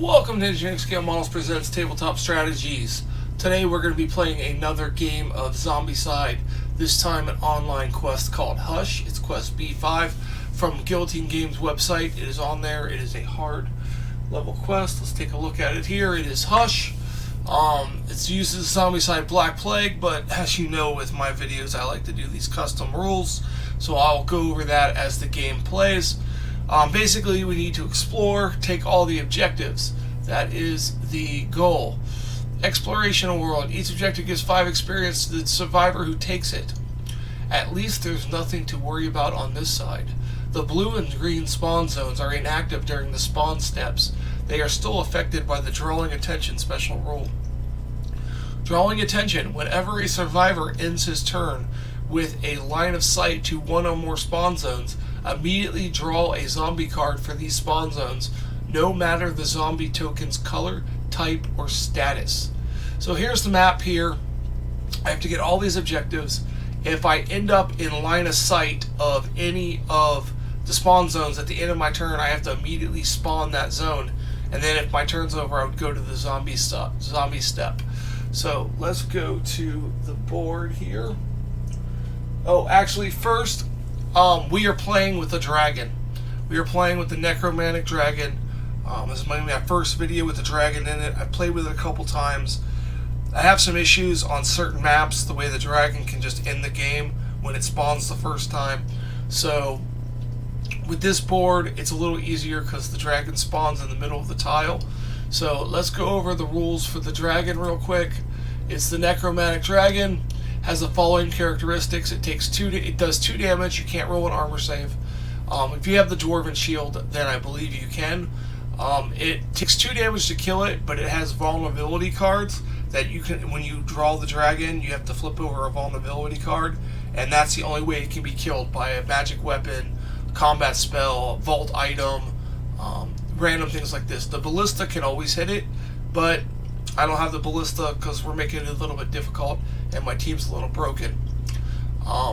Welcome to Engineering Scale Models Presents Tabletop Strategies. Today we're going to be playing another game of Zombicide, this time an online quest called Hush. It's quest B5 from Guillotine Games website. It is on there. It is a hard level quest. Let's take a look at it here. It is Hush. It's used as Zombicide Black Plague, but as you know with my videos I like to do these custom rules, so I'll go over that as the game plays. Basically, we need to explore, take all the objectives. That is the goal. Exploration of world. Each objective gives 5 experience to the survivor who takes it. At least there's nothing to worry about on this side. The blue and green spawn zones are inactive during the spawn steps. They are still affected by the drawing attention special rule. Drawing attention. Whenever a survivor ends his turn with a line of sight to one or more spawn zones, immediately draw a zombie card for these spawn zones, no matter the zombie token's color, type, or status. So here's the map here. I have to get all these objectives. If I end up in line of sight of any of the spawn zones at the end of my turn, I have to immediately spawn that zone. And then if my turn's over, I would go to the zombie step. So let's go to the board here. Oh, actually, first, we are playing with a dragon. We are playing with the necromantic dragon. This is my first video with the dragon in it. I played with it a couple times. I have some issues on certain maps, the way the dragon can just end the game when it spawns the first time. So with this board, it's a little easier because the dragon spawns in the middle of the tile. So let's go over the rules for the dragon real quick. It's the necromantic dragon. Has the following characteristics. It does 2 damage. You can't roll an armor save. If you have the dwarven shield, then I believe you can. It takes 2 damage to kill it, but it has vulnerability cards that you can, when you draw the dragon, you have to flip over a vulnerability card, and that's the only way it can be killed, by a magic weapon, combat spell, vault item, random things like this. The ballista can always hit it, but I don't have the ballista because we're making it a little bit difficult and my team's a little broken.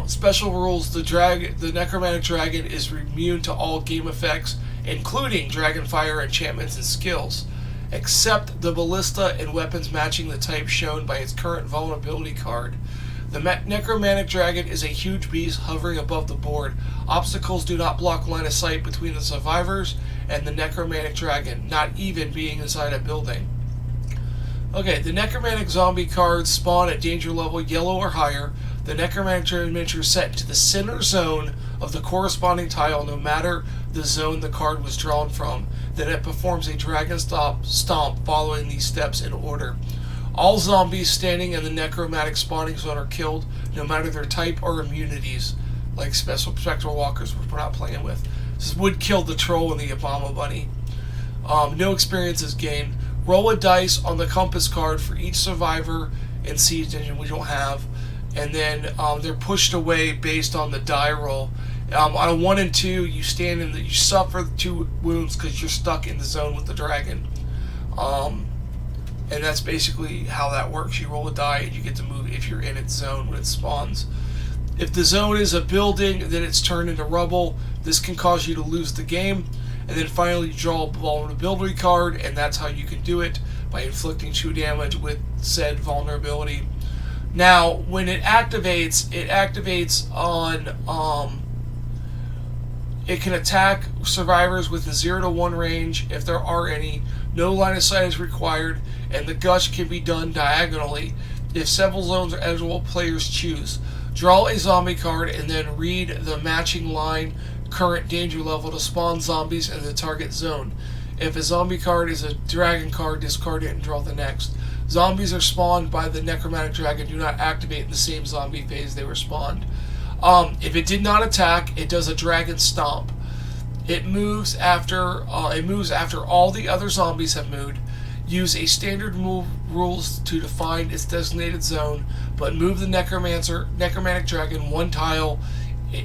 Special rules. The necromantic dragon is immune to all game effects, including dragon fire, enchantments, and skills, except the ballista and weapons matching the type shown by its current vulnerability card. The necromantic dragon is a huge beast hovering above the board. Obstacles do not block line of sight between the survivors and the necromantic dragon, not even being inside a building. Okay, the necromantic zombie cards spawn at danger level yellow or higher. The necromantic dragon miniature is set into the center zone of the corresponding tile, no matter the zone the card was drawn from. Then it performs a dragon stomp following these steps in order. All zombies standing in the necromantic spawning zone are killed, no matter their type or immunities, like spectral walkers, which we're not playing with. This would kill the troll and the Obama bunny. No experience is gained. Roll a dice on the compass card for each survivor in Siege Engine, we don't have, and then they're pushed away based on the die roll. On a 1 and 2, you suffer 2 wounds because you're stuck in the zone with the dragon. And that's basically how that works. You roll a die and you get to move if you're in its zone when it spawns. If the zone is a building, then it's turned into rubble. This can cause you to lose the game. And then finally you draw a vulnerability card, and that's how you can do it, by inflicting 2 damage with said vulnerability. Now, when it activates on, it can attack survivors within 0 to 1 range, if there are any. No line of sight is required, and the gush can be done diagonally. If several zones are eligible, players choose. Draw a zombie card, and then read the matching line current danger level to spawn zombies in the target zone. If a zombie card is a dragon card, discard it and draw the next. Zombies are spawned by the necromantic dragon do not activate in the same zombie phase they were spawned. If it did not attack, it does a dragon stomp. It moves after all the other zombies have moved. Use a standard move rules to define its designated zone, but move the necromantic dragon 1 tile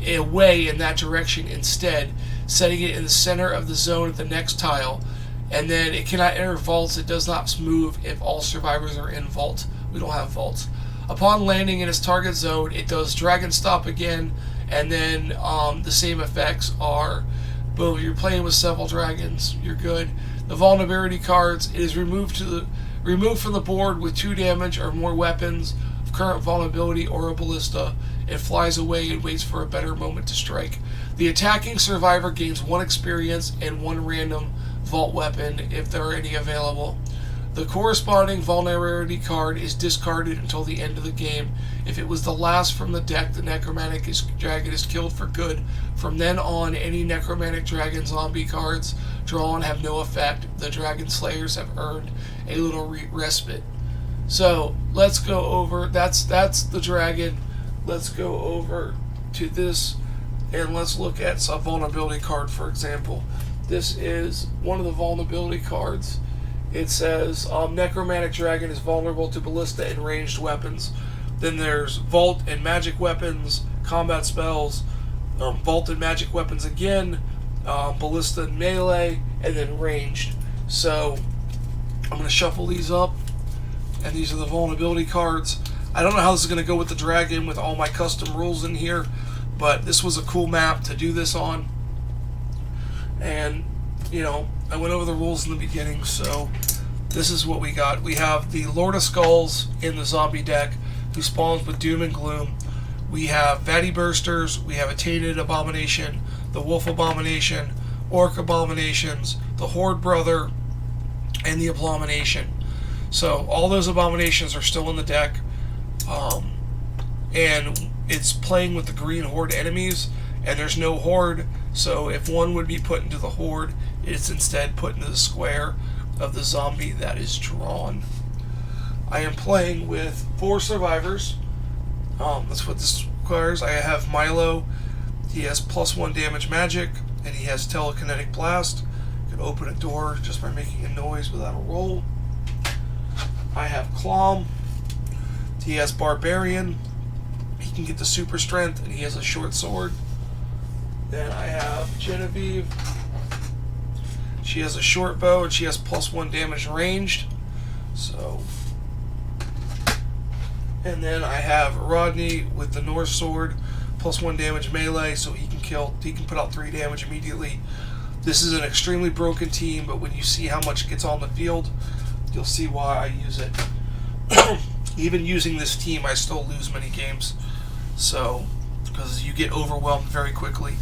away in that direction instead, setting it in the center of the zone of the next tile. And then it cannot enter vaults. It does not move if all survivors are in vault. We don't have vaults. Upon landing in its target zone, it does dragon stomp again, and then the same effects are but if you're playing with several dragons, you're good. The vulnerability cards, it is removed from the board with 2 damage or more weapons of current vulnerability or a ballista. It flies away and waits for a better moment to strike. The attacking survivor gains 1 experience and 1 random vault weapon if there are any available. The corresponding vulnerability card is discarded until the end of the game. If it was the last from the deck, the necromantic dragon is killed for good. From then on, any necromantic dragon zombie cards drawn have no effect. The dragon slayers have earned a little respite. So let's go over. That's the dragon. Let's go over to this, and let's look at a vulnerability card, for example. This is one of the vulnerability cards. It says necromantic dragon is vulnerable to ballista and ranged weapons. Then there's vault and magic weapons, combat spells, vault and magic weapons again, ballista and melee, and then ranged. So I'm going to shuffle these up, and these are the vulnerability cards. I don't know how this is going to go with the dragon with all my custom rules in here, but this was a cool map to do this on. And, you know, I went over the rules in the beginning, so this is what we got. We have the Lord of Skulls in the zombie deck, who spawns with Doom and Gloom. We have Vatty Bursters, we have a Tainted Abomination, the Wolf Abomination, Orc Abominations, the Horde Brother, and the Abomination. So all those abominations are still in the deck, and it's playing with the green Horde enemies, and there's no Horde, so if one would be put into the Horde, it's instead put into the square of the zombie that is drawn. I am playing with 4 survivors. That's what this requires. I have Milo. He has +1 damage magic, and he has telekinetic blast. You can open a door just by making a noise without a roll. I have Clom. He has Barbarian. He can get the super strength, and he has a short sword. Then I have Genevieve. She has a short bow, and she has +1 damage ranged. So, and then I have Rodney with the Norse sword, +1 damage melee, so he can put out 3 damage immediately. This is an extremely broken team, but when you see how much gets on the field, you'll see why I use it. Even using this team, I still lose many games. So, because you get overwhelmed very quickly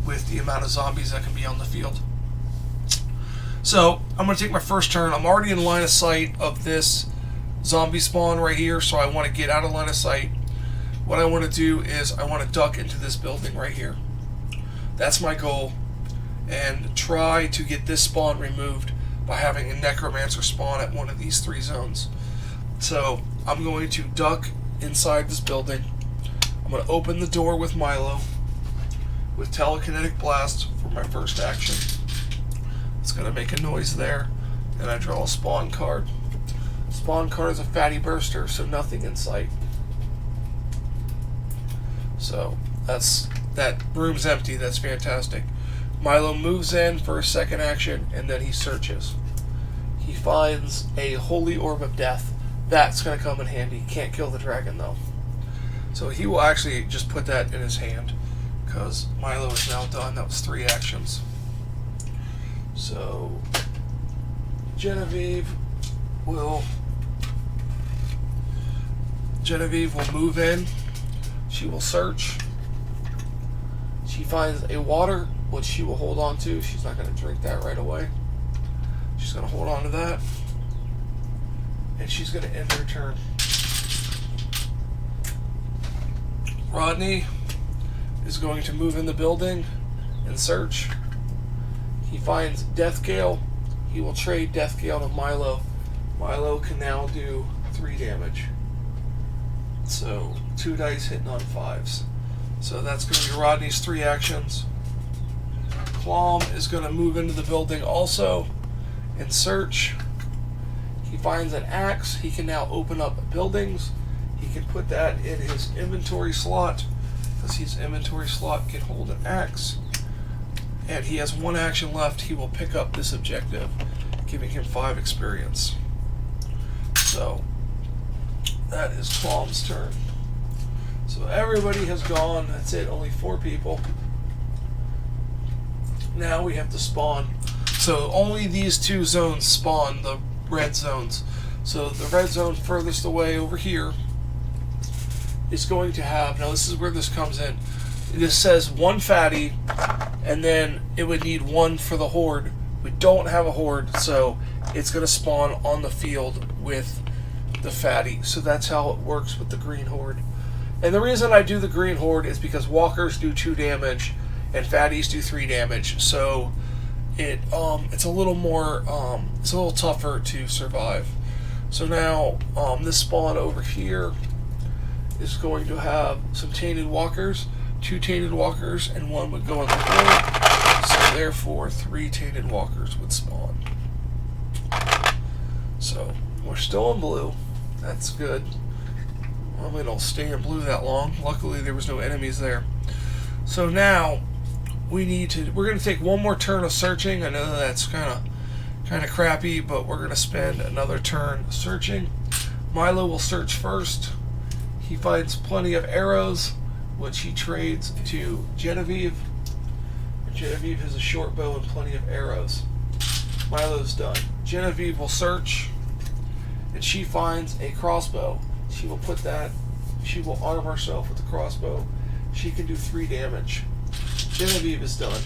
with the amount of zombies that can be on the field. So, I'm going to take my first turn. I'm already in line of sight of this zombie spawn right here, so I want to get out of line of sight. What I want to do is I want to duck into this building right here. That's my goal. And try to get this spawn removed by having a necromancer spawn at one of these 3 zones. So, I'm going to duck inside this building. I'm going to open the door with Milo with telekinetic blast for my first action. It's going to make a noise there, and I draw a spawn card. Spawn card is a fatty burster, so nothing in sight. So that room's empty. That's fantastic. Milo moves in for a second action, and then he searches. He finds a Holy Orb of Death. That's going to come in handy. Can't kill the dragon, though. So he will actually just put that in his hand, because Milo is now done. That was 3 actions. So Genevieve will move in. She will search. She finds a water, which she will hold on to. She's not going to drink that right away. She's going to hold on to that. And she's going to end her turn. Rodney is going to move in the building and search. He finds Deathgale. He will trade Deathgale to Milo. Milo can now do 3 damage. So 2 dice hitting on 5s. So that's going to be Rodney's 3 actions. Clom is going to move into the building also and search. He finds an axe. He can now open up buildings. He can put that in his inventory slot, because his inventory slot can hold an axe. And he has 1 action left. He will pick up this objective, giving him 5 experience. So that is Clom's turn. So everybody has gone. That's it. Only 4 people. Now we have to spawn. So only these two zones spawn, the red zones. So the red zone furthest away over here is going to have, now this is where this comes in. This says one fatty, and then it would need one for the horde. We don't have a horde, so it's going to spawn on the field with the fatty. So that's how it works with the green horde. And the reason I do the green horde is because walkers do 2 damage and fatties do 3 damage. So it's a little more it's a little tougher to survive. So now this spawn over here is going to have some tainted walkers, 2 tainted walkers, and 1 would go in the horde. So therefore 3 tainted walkers would spawn. So we're still in blue. That's good. Well, we don't stay in blue that long. Luckily there was no enemies there. So now we're going to take one more turn of searching. I know that's kind of crappy, but we're going to spend another turn searching. Milo will search first. He finds plenty of arrows, which he trades to Genevieve. Genevieve has a short bow and plenty of arrows. Milo's done. Genevieve will search, and she finds a crossbow. She will arm herself with the crossbow. She can do 3 damage. Genevieve is done.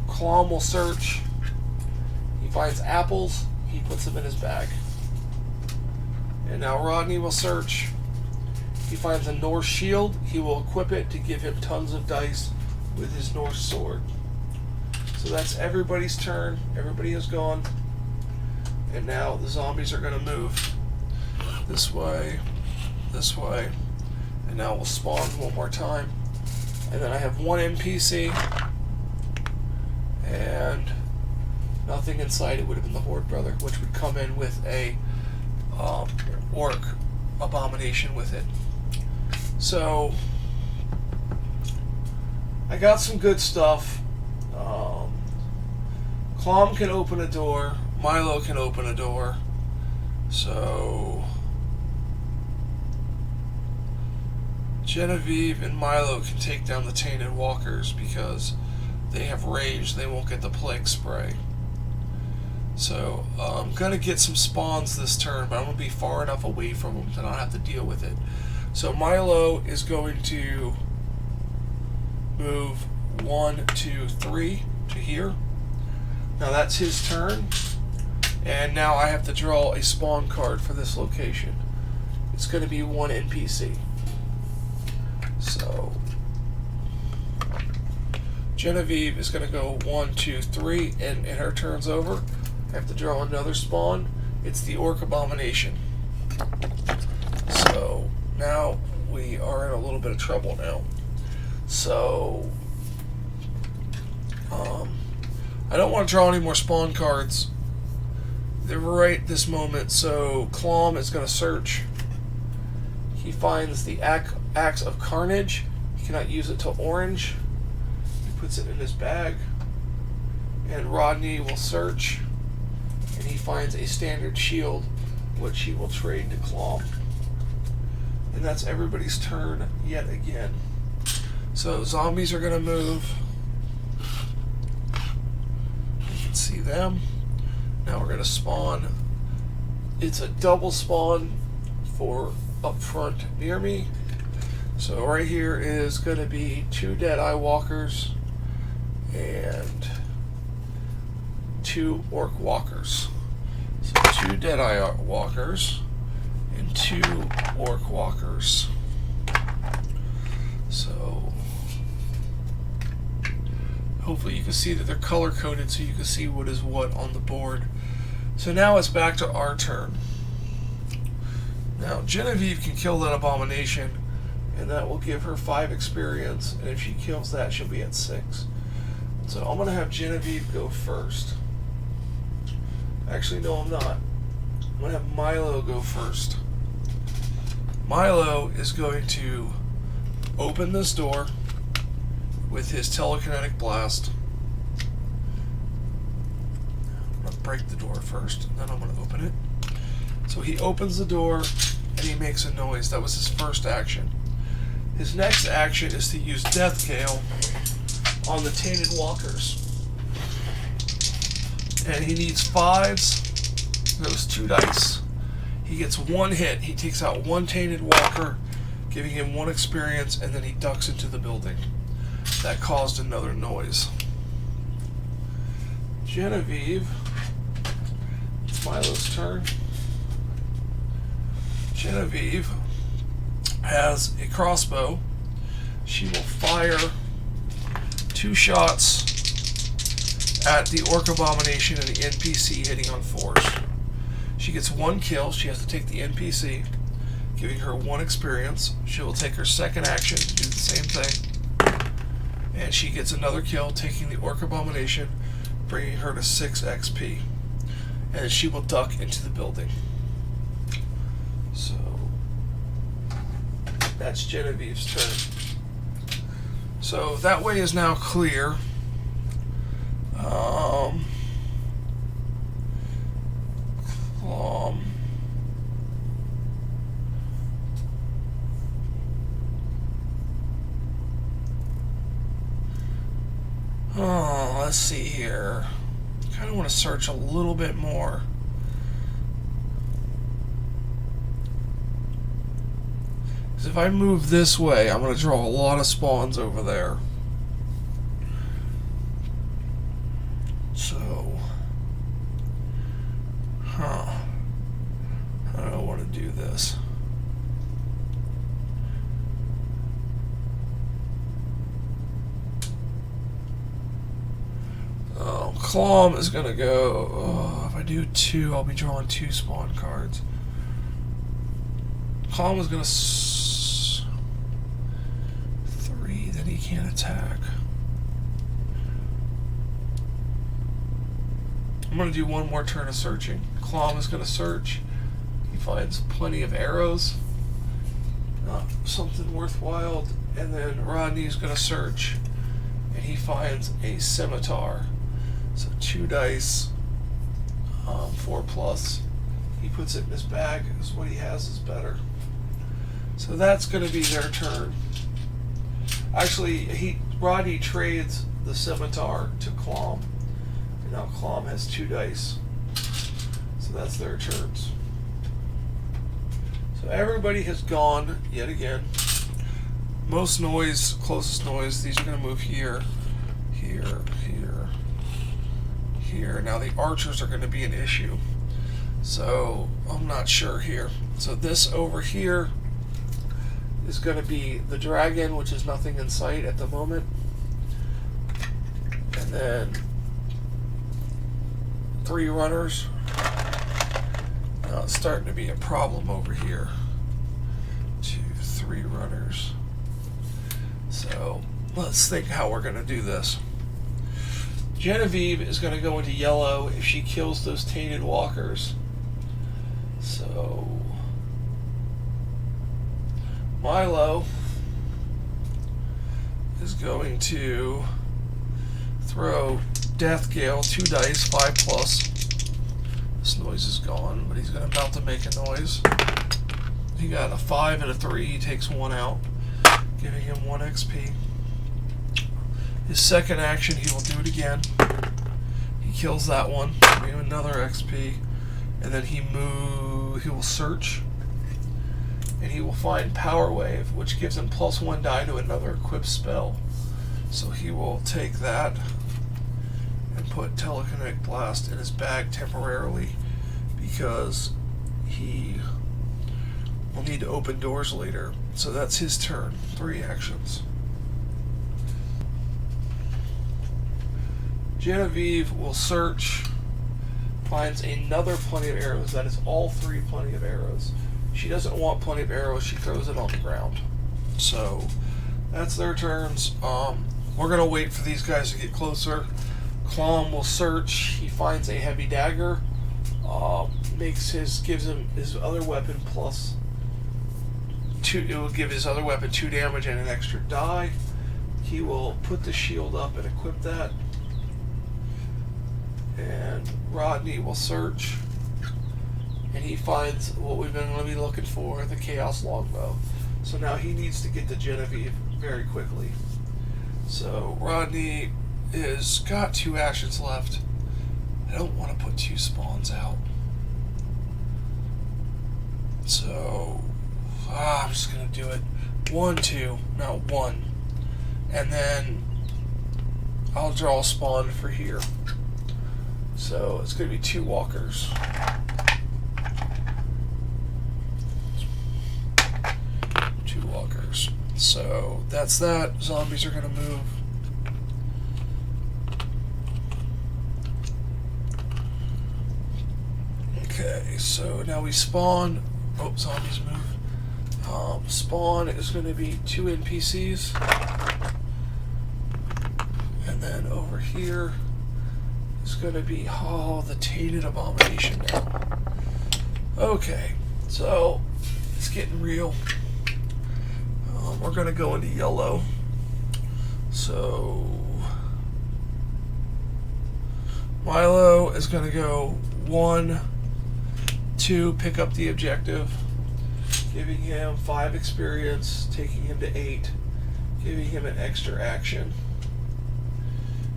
Clom will search. He finds apples. He puts them in his bag. And now Rodney will search. He finds a Norse shield. He will equip it to give him tons of dice with his Norse sword. So that's everybody's turn. Everybody has gone. And now the zombies are going to move this way, and now we'll spawn one more time. And then I have 1 NPC, and nothing inside. It would have been the Horde Brother, which would come in with a orc abomination with it. So I got some good stuff. Clom can open a door. Milo can open a door. So Genevieve and Milo can take down the tainted walkers because they have rage. They won't get the plague spray. So I'm going to get some spawns this turn, but I'm going to be far enough away from them to not have to deal with it. So Milo is going to move 1, 2, 3 to here. Now that's his turn. And now I have to draw a spawn card for this location. It's going to be 1 NPC. So Genevieve is going to go 1, 2, 3, and her turn's over. I have to draw another spawn. It's the Orc Abomination. So now we are in a little bit of trouble now. So I don't want to draw any more spawn cards. They're right this moment. So Clom is going to search. He finds the Axe of Carnage. He cannot use it till orange. He puts it in his bag. And Rodney will search, and he finds a standard shield, which he will trade to Clom. And that's everybody's turn yet again. So zombies are going to move. You can see them. Now we're going to spawn. It's a double spawn for up front near me. So right here is going to be 2 Deadeye Walkers and 2 Orc Walkers. So 2 Deadeye Walkers and 2 Orc Walkers. So hopefully you can see that they're color coded so you can see what is what on the board. So now it's back to our turn. Now Genevieve can kill that abomination, and that will give her 5 experience, and if she kills that, she'll be at 6. So I'm going to have Genevieve go first. Actually, no, I'm not. I'm going to have Milo go first. Milo is going to open this door with his telekinetic blast. I'm going to break the door first, and then I'm going to open it. So he opens the door, and he makes a noise. That was his first action. His next action is to use Death Gale on the Tainted Walkers. And he needs 5s, those 2 dice. He gets 1 hit. He takes out 1 Tainted Walker, giving him 1 experience, and then he ducks into the building. That caused another noise. Genevieve, it's Milo's turn. Genevieve has a crossbow. She will fire 2 shots at the Orc Abomination and the NPC, hitting on 4s. She gets 1 kill. She has to take the NPC, giving her 1 experience. She will take her second action to do the same thing. And she gets another kill, taking the Orc Abomination, bringing her to 6 XP. And she will duck into the building. So, that's Genevieve's turn. So, that way is now clear. Let's see here. Kind of want to search a little bit more. Because if I move this way, I'm going to draw a lot of spawns over there. So, I don't want to do this. Clom is going to go, if I do 2, I'll be drawing 2 spawn cards. Clom is going to 3, then he can't attack. I'm going to do 1 more turn of searching. Clom is going to search. He finds plenty of arrows, not something worthwhile, and then Rodney is going to search, and he finds a scimitar. So 2 dice, 4+. He puts it in his bag because what he has is better. So that's going to be their turn. Actually, Rodney trades the scimitar to Clom. And now Clom has 2 dice. So that's their turns. So everybody has gone yet again. Most noise, closest noise, these are going to move here, here, here, here. Now the archers are going to be an issue. So I'm not sure here. So this over here is going to be the dragon, which is nothing in sight at the moment. And then 3 runners. Now it's starting to be a problem over here. 2, 3 runners. So let's think how we're going to do this. Genevieve is going to go into yellow if she kills those tainted walkers. So Milo is going to throw Death Gale, 2 dice, 5+. This noise is gone, but he's going to about to make a noise. He got a 5 and a 3. He takes 1 out, giving him 1 XP. His second action, he will do it again. He kills that one, giving him another XP, and then he will search, and he will find Power Wave, which gives him +1 die to another equipped spell. So he will take that and put Telekinetic Blast in his bag temporarily, because he will need to open doors later. So that's his turn. 3 actions. Genevieve will search, finds another plenty of arrows. That is all 3 plenty of arrows. She doesn't want plenty of arrows. She throws it on the ground. So that's their turns. We're going to wait for these guys to get closer. Clom will search. He finds a heavy dagger. Gives him his other weapon +2. It will give his other weapon 2 damage and an extra die. He will put the shield up and equip that. And Rodney will search, and he finds what we've been going to be looking for, the Chaos Longbow. So now he needs to get to Genevieve very quickly. So Rodney is got 2 actions left. I don't want to put 2 spawns out. So I'm just going to do it 1, 2, no 1. And then I'll draw a spawn for here. So it's going to be 2 walkers. So that's that. Zombies are going to move. Okay, so now we spawn. Oh, zombies move. Spawn is going to be 2 NPCs. And then over here is going to be, oh, the Tainted Abomination now. Okay, so it's getting real. We're going to go into yellow. So Milo is going to go 1, 2, pick up the objective, giving him 5 experience, taking him to 8, giving him an extra action.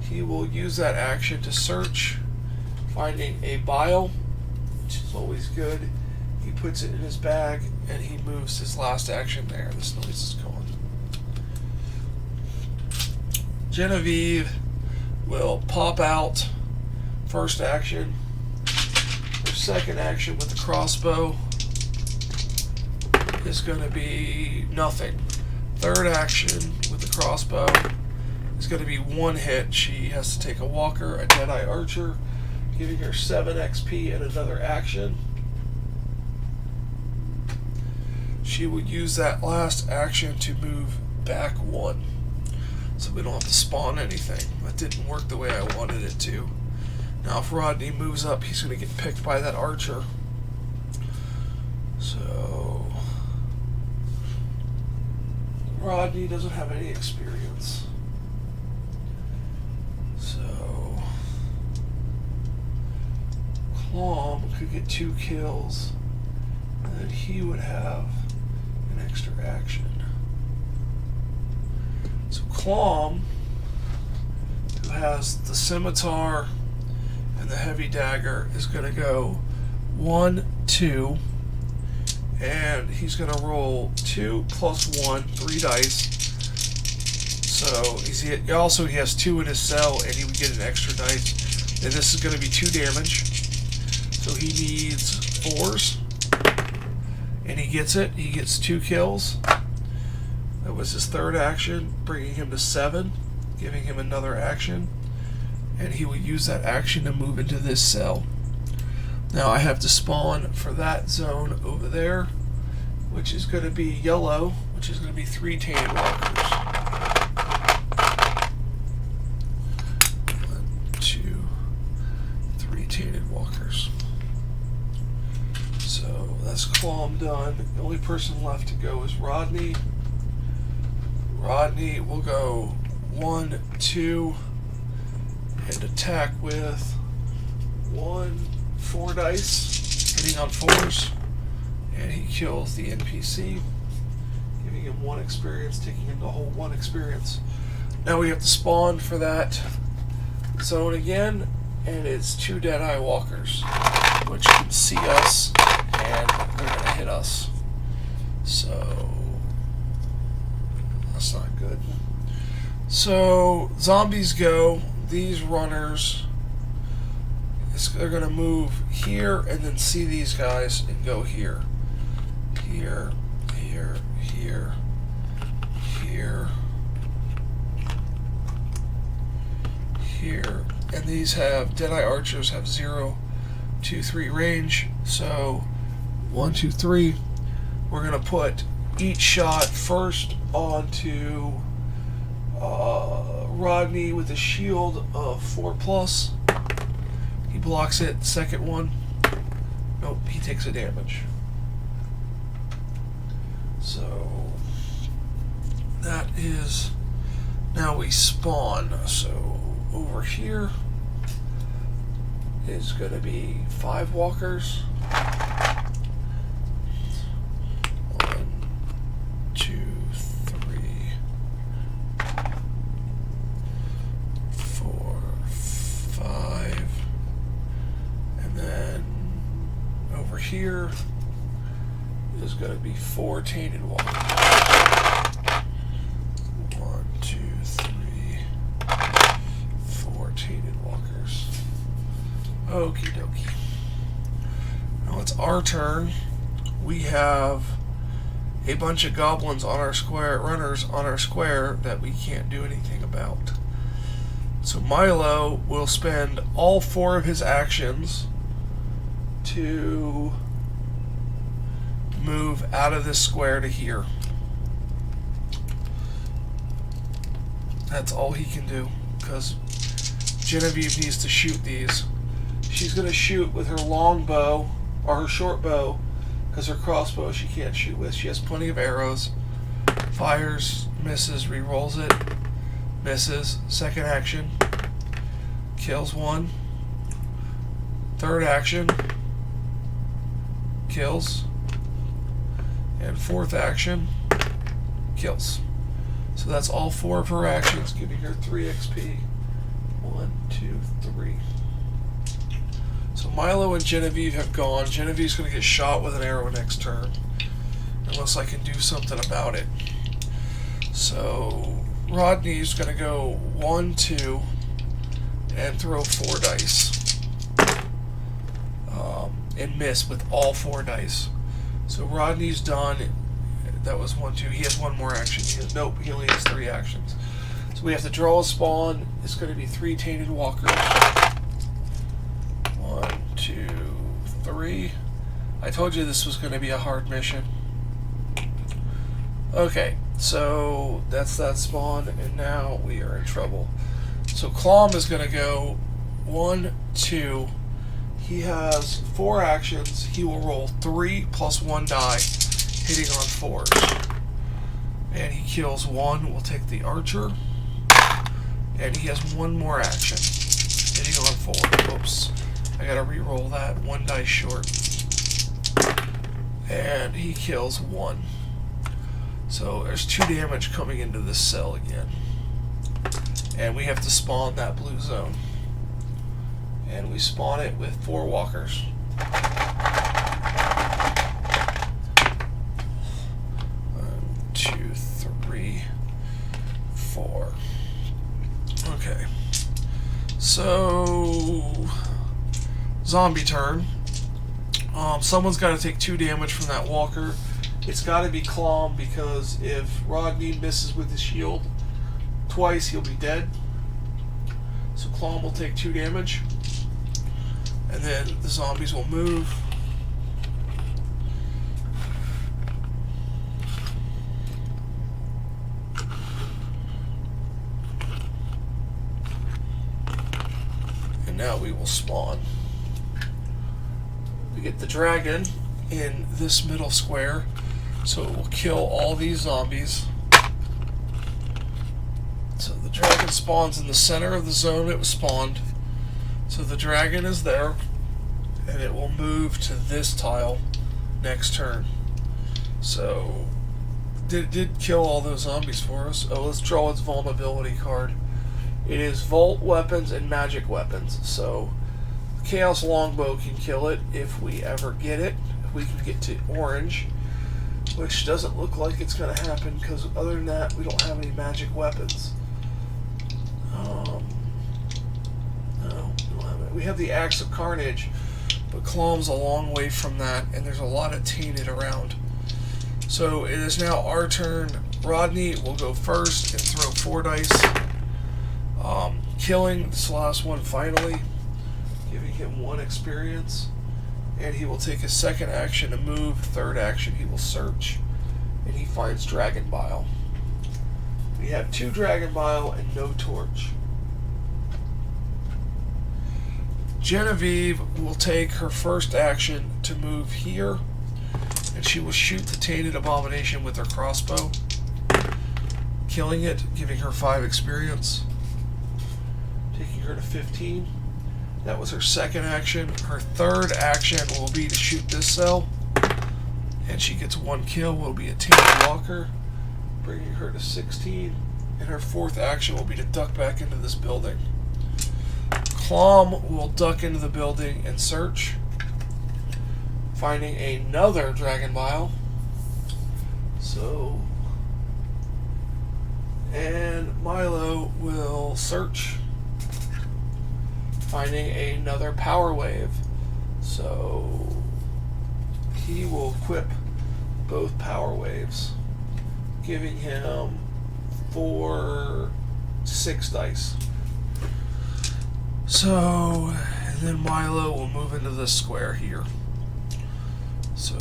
He will use that action to search, finding a bile, which is always good. He puts it in his bag, and he moves his last action there. This noise is going. Genevieve will pop out. First action. Her second action with the crossbow is going to be nothing. Third action with the crossbow is going to be 1 hit. She has to take a walker, a Deadeye Archer, giving her 7 XP and another action. She would use that last action to move back 1. So we don't have to spawn anything. That didn't work the way I wanted it to. Now if Rodney moves up, he's going to get picked by that archer. So Rodney doesn't have any experience. So Clom could get 2 kills, and then he would have an extra action. So Clom, who has the scimitar and the heavy dagger, is going to go 1, 2, and he's going to roll 2 plus 1, 3 dice. So he has 2 in his cell, and he would get an extra dice. And this is going to be 2 damage. So he needs 4s, and he gets it. He gets 2 kills. That was his third action, bringing him to 7, giving him another action, and he will use that action to move into this cell. Now I have to spawn for that zone over there, which is going to be yellow, which is going to be 3 Tainted Walkers. 1, 2, 3 Tainted Walkers. So that's Clom done. The only person left to go is Rodney. Rodney will go 1, 2, and attack with 1, 4 dice, hitting on 4s, and he kills the NPC, giving him 1 experience, taking him the whole 1 experience. Now we have to spawn for that zone again, and it's 2 Deadeye Walkers, which can see us, and they're going to hit us. So that's not good. So zombies go. These runners, they're going to move here and then see these guys and go here. Here, here, here, here, here. And these have, Deadeye Archers have 0, 2, 3 range. So 1, 2, 3. We're going to put each shot first onto Rodney with a shield of 4+. He blocks it. Second one, nope, he takes a damage. So that is, now we spawn. So over here is going to be 5 walkers. 1, 2, here is going to be 4 tainted walkers. 1, 2, 3, 4 tainted walkers. Okie dokie. Now it's our turn. We have a bunch of goblins on our square, runners on our square that we can't do anything about. So Milo will spend all 4 of his actions to move out of this square to here. That's all he can do, because Genevieve needs to shoot these. She's going to shoot with her long bow, or her short bow, because her crossbow she can't shoot with. She has plenty of arrows. Fires, misses, re-rolls it, misses. Second action, kills 1. Third action, kills. And fourth action, kills. So that's all 4 of her actions, giving her 3 XP. 1, 2, 3. So Milo and Genevieve have gone. Genevieve's going to get shot with an arrow next turn, unless I can do something about it. So Rodney's going to go 1, 2, and throw 4 dice. And miss with all 4 dice. So Rodney's done. That was 1, 2. He has 1 more action. Nope, he only has 3 actions. So we have to draw a spawn. It's going to be 3 tainted walkers. 1, 2, 3. I told you this was going to be a hard mission. Okay, so that's that spawn, and now we are in trouble. So Clom is going to go 1, 2. He has 4 actions. He will roll 3 plus 1 die, hitting on 4s. And he kills 1. We'll take the archer. And he has 1 more action, hitting on 4. Oops. I gotta re-roll that. 1 die short. And he kills 1. So there's 2 damage coming into this cell again. And we have to spawn that blue zone. And we spawn it with 4 walkers. 1, 2, 3, 4. Okay. So zombie turn. Someone's got to take 2 damage from that walker. It's got to be Clom, because if Rodney misses with his shield twice, he'll be dead. So Clom will take 2 damage. And then the zombies will move. And now we will spawn. We get the dragon in this middle square, so it will kill all these zombies. So the dragon spawns in the center of the zone it was spawned. So the dragon is there, and it will move to this tile next turn. So it did kill all those zombies for us. Oh, let's draw its vulnerability card. It is Vault Weapons and Magic Weapons. So Chaos Longbow can kill it if we ever get it. If we can get to orange, which doesn't look like it's going to happen, because other than that, we don't have any magic weapons. We have the Axe of Carnage, but Clom's a long way from that, and there's a lot of tainted around. So it is now our turn. Rodney will go first and throw 4 dice. Killing this last one finally, giving him 1 experience. And he will take his second action to move. Third action, he will search, and he finds Dragon Bile. We have 2 Dragon Bile and no torch. Genevieve will take her first action to move here, and she will shoot the Tainted Abomination with her crossbow, killing it, giving her 5 experience, taking her to 15. That was her second action. Her third action will be to shoot this cell, and she gets 1 kill, will be a Tainted Walker, bringing her to 16. And her fourth action will be to duck back into this building. Clom will duck into the building and search. finding another dragon bile. So, and Milo will search, finding another power wave. So he will equip both power waves, giving him 6 dice. So, and then Milo will move into this square here. So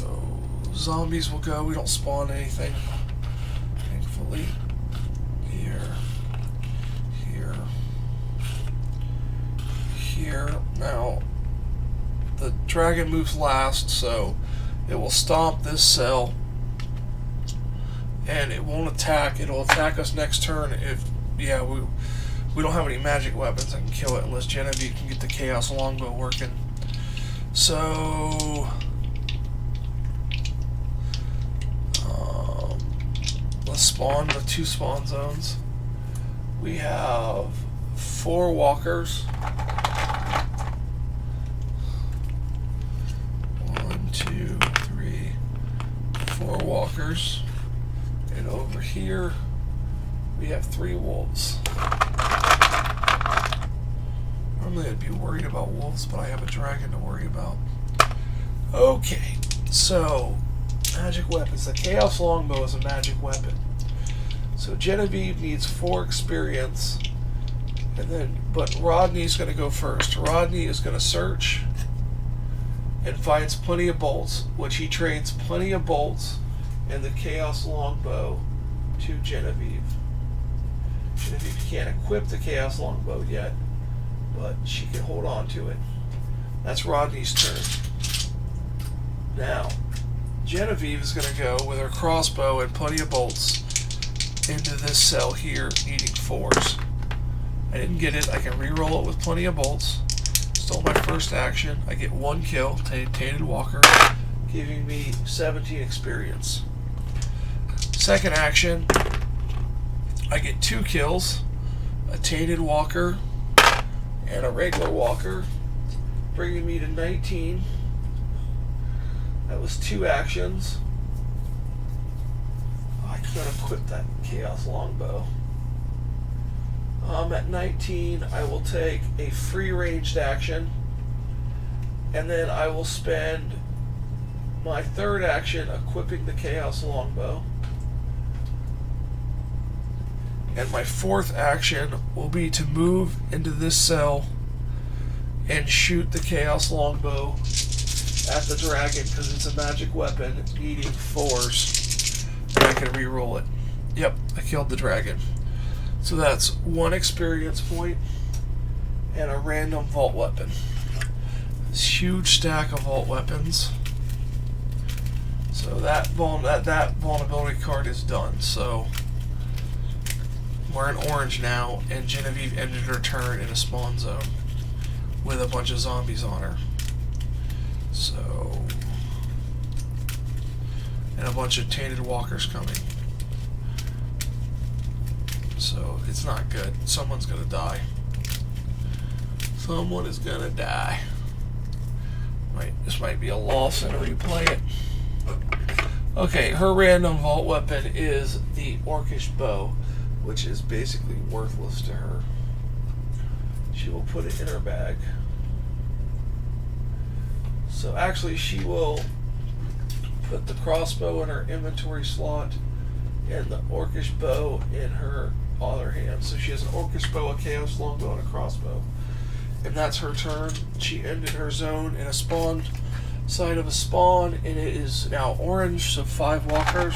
zombies will go. We don't spawn anything, thankfully. Here, here, here. Now, the dragon moves last, so it will stomp this cell, and it won't attack. It'll attack us next turn if, yeah, we don't have any magic weapons that can kill it unless Genevieve can get the Chaos Longbow working. So, let's spawn the 2 spawn zones. We have 4 walkers. 1, 2, 3, 4 walkers. And over here, we have 3 wolves. Normally I'd be worried about wolves, but I have a dragon to worry about. Okay, so magic weapons. The Chaos Longbow is a magic weapon. So Genevieve needs 4 experience, but Rodney's going to go first. Rodney is going to search and finds plenty of bolts, which he trades plenty of bolts and the Chaos Longbow to Genevieve. Genevieve can't equip the Chaos Longbow yet, but she can hold on to it. That's Rodney's turn. Now, Genevieve is going to go with her crossbow and plenty of bolts into this cell here, needing 4s. I didn't get it. I can re-roll it with plenty of bolts. Stole my first action. I get 1 kill, Tainted Walker, giving me 17 experience. Second action, I get 2 kills, a Tainted Walker and a regular Walker, bringing me to 19. That was 2 actions. I could have quit that Chaos Longbow. At 19, I will take a free ranged action, and then I will spend my third action equipping the Chaos Longbow. And my fourth action will be to move into this cell and shoot the Chaos Longbow at the dragon because it's a magic weapon needing 4s. And I can re-roll it. Yep, I killed the dragon. So that's 1 experience point and a random vault weapon. This huge stack of vault weapons. So that vulnerability card is done. So we're in orange now, and Genevieve ended her turn in a spawn zone with a bunch of zombies on her. So, and a bunch of Tainted Walkers coming. So it's not good. Someone's gonna die. Someone is gonna die. This might be a loss and replay it. Okay, her random vault weapon is the Orcish bow, which is basically worthless to her. She will put it in her bag. So actually she will put the crossbow in her inventory slot and the Orcish bow in her other hand. So she has an Orcish bow, a Chaos Longbow, and a crossbow. And that's her turn. She ended her zone in a spawn side of a spawn, and it is now orange, so 5 walkers.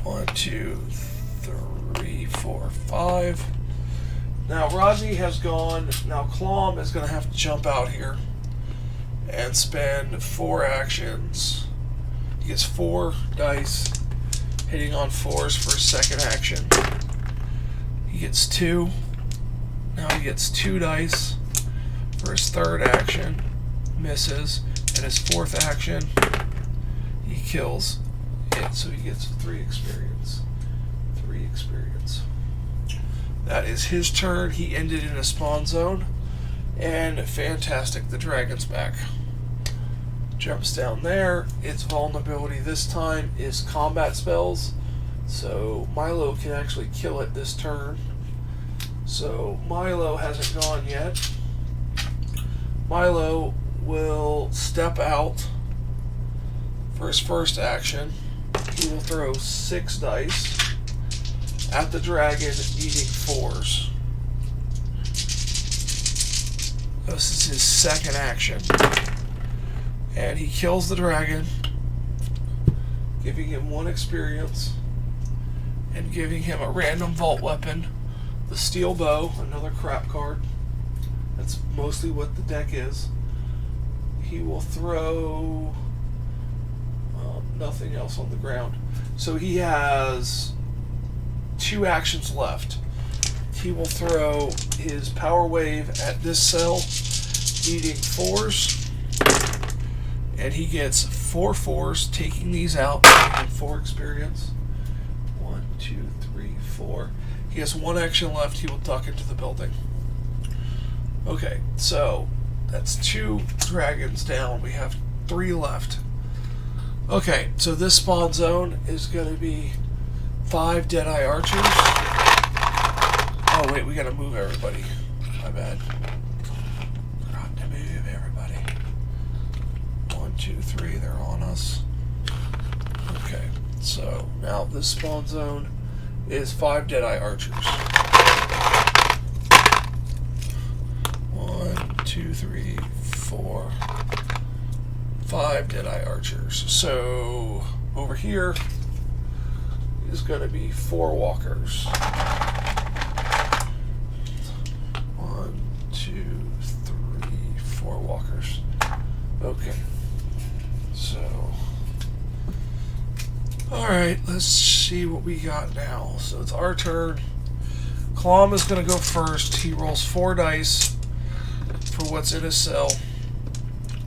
1, 2, 3, 4, 5. Now Rodney has gone. Now Clom is going to have to jump out here and spend 4 actions. He gets 4 dice, hitting on 4s for his second action. He gets 2. Now he gets 2 dice for his third action, misses, and his fourth action, he kills it, so he gets 3 experience. 3 experience. That is his turn. He ended in a spawn zone, and fantastic, the dragon's back. Jumps down there. Its vulnerability this time is combat spells. So Milo can actually kill it this turn. So Milo hasn't gone yet. Milo will step out for his first action. He will throw 6 dice at the dragon, eating 4s. This is his second action. And he kills the dragon, giving him 1 experience, and giving him a random vault weapon, the steel bow, another crap card. That's mostly what the deck is. He will throw nothing else on the ground. So he has 2 actions left. He will throw his power wave at this cell, eating 4s. And he gets 4 4s, taking these out, and 4 experience. 1, 2, 3, 4. He has 1 action left. He will duck into the building. Okay, so that's 2 dragons down. We have 3 left. Okay, so this spawn zone is going to be 5 Deadeye Archers. Oh wait, we got to move everybody. My bad. Forgot to move everybody. 1, 2, 3, they're on us. Okay, so now this spawn zone is 5 Deadeye Archers. 1, 2, 3, 4, 5 Deadeye Archers. So over here is going to be 4 walkers. 1, 2, 3, 4 walkers. Okay. So, alright, let's see what we got now. So it's our turn. Klom is going to go first. He rolls 4 dice for what's in his cell.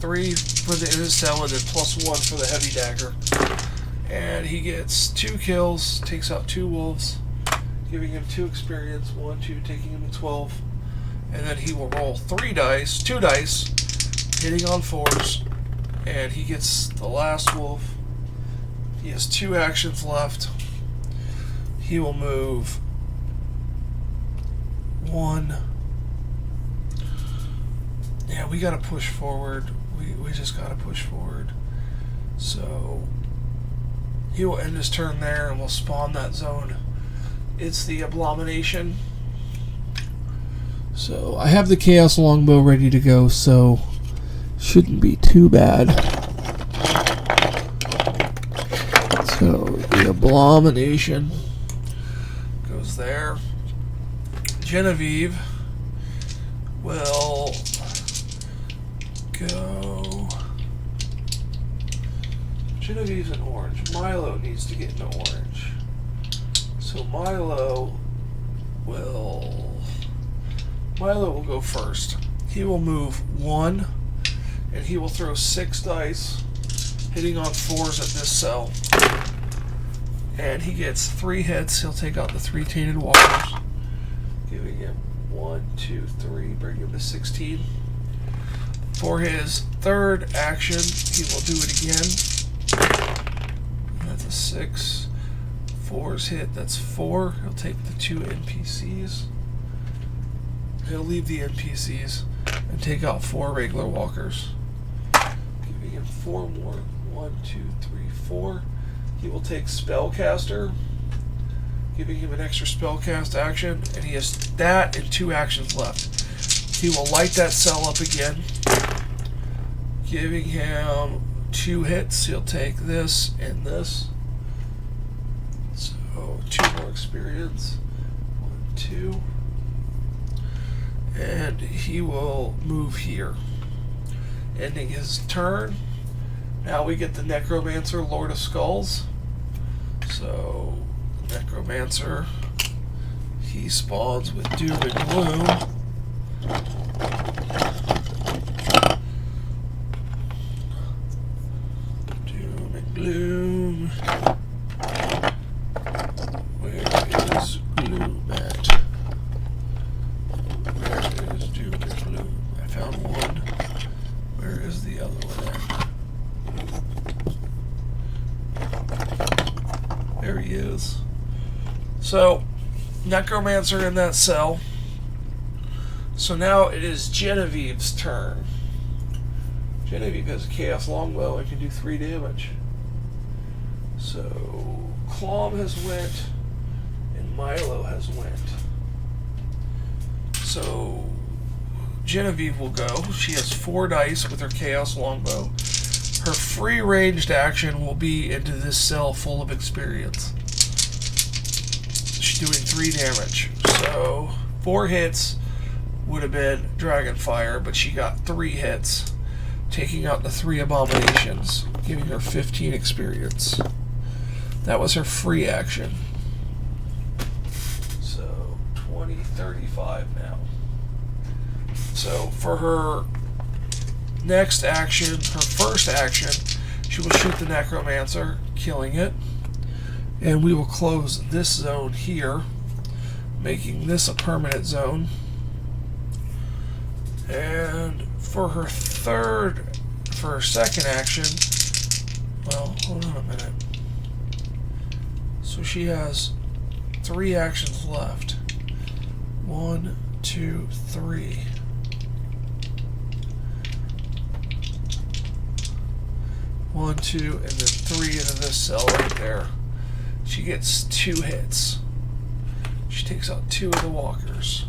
3 for the in his cell, and then +1 for the heavy dagger. And he gets 2 kills, takes out 2 wolves, giving him 2 experience, 1, 2, taking him to 12. And then he will roll 2 dice, hitting on 4s. And he gets the last wolf. He has 2 actions left. He will move 1. Yeah, we gotta push forward. We just gotta push forward. So he will end his turn there, and we'll spawn that zone. It's the Abomination. So I have the Chaos Longbow ready to go, so shouldn't be too bad. So the Abomination goes there. Genevieve will go. Genevieve's an orange. Milo needs to get an orange. So Milo will go first. He will move 1, and he will throw 6 dice, hitting on 4s at this cell. And he gets 3 hits. He'll take out the 3 tainted walkers, giving him 1, 2, 3, bring him to 16. For his third action, he will do it again. That's a 6. 4's hit, that's 4. He'll take the 2 NPCs. He'll leave the NPCs and take out 4 regular walkers, giving him 4 more. 1, 2, 3, 4. He will take Spellcaster, giving him an extra spellcast action, and he has that and 2 actions left. He will light that cell up again, giving him 2 hits. He'll take this and this. So 2 more experience. 1, 2. And he will move here, ending his turn. Now we get the Necromancer, Lord of Skulls. So Necromancer, he spawns with Doom and Gloom. Doom and Gloom. Where is Gloom at? Where is Doom and Gloom? I found one. Where is the other one at? So, Necromancer in that cell. So now it is Genevieve's turn. Genevieve has a Chaos Longbow and can do 3 damage. So, Clom has went, and Milo has went. So, Genevieve will go. She has 4 dice with her Chaos Longbow. Her free ranged action will be into this cell full of experience. She's doing 3 damage. So, 4 hits would have been Dragonfire, but she got 3 hits, taking out the 3 abominations, giving her 15 experience. That was her free action. So, 20, 35 now. So, for her next action, her first action, she will shoot the Necromancer, killing it. And we will close this zone here, making this a permanent zone. And for her second action, well, hold on a minute. So she has 3 actions left. 1, 2, 3. 1, 2, and then 3 into this cell right there. She gets 2 hits. She takes out 2 of the walkers.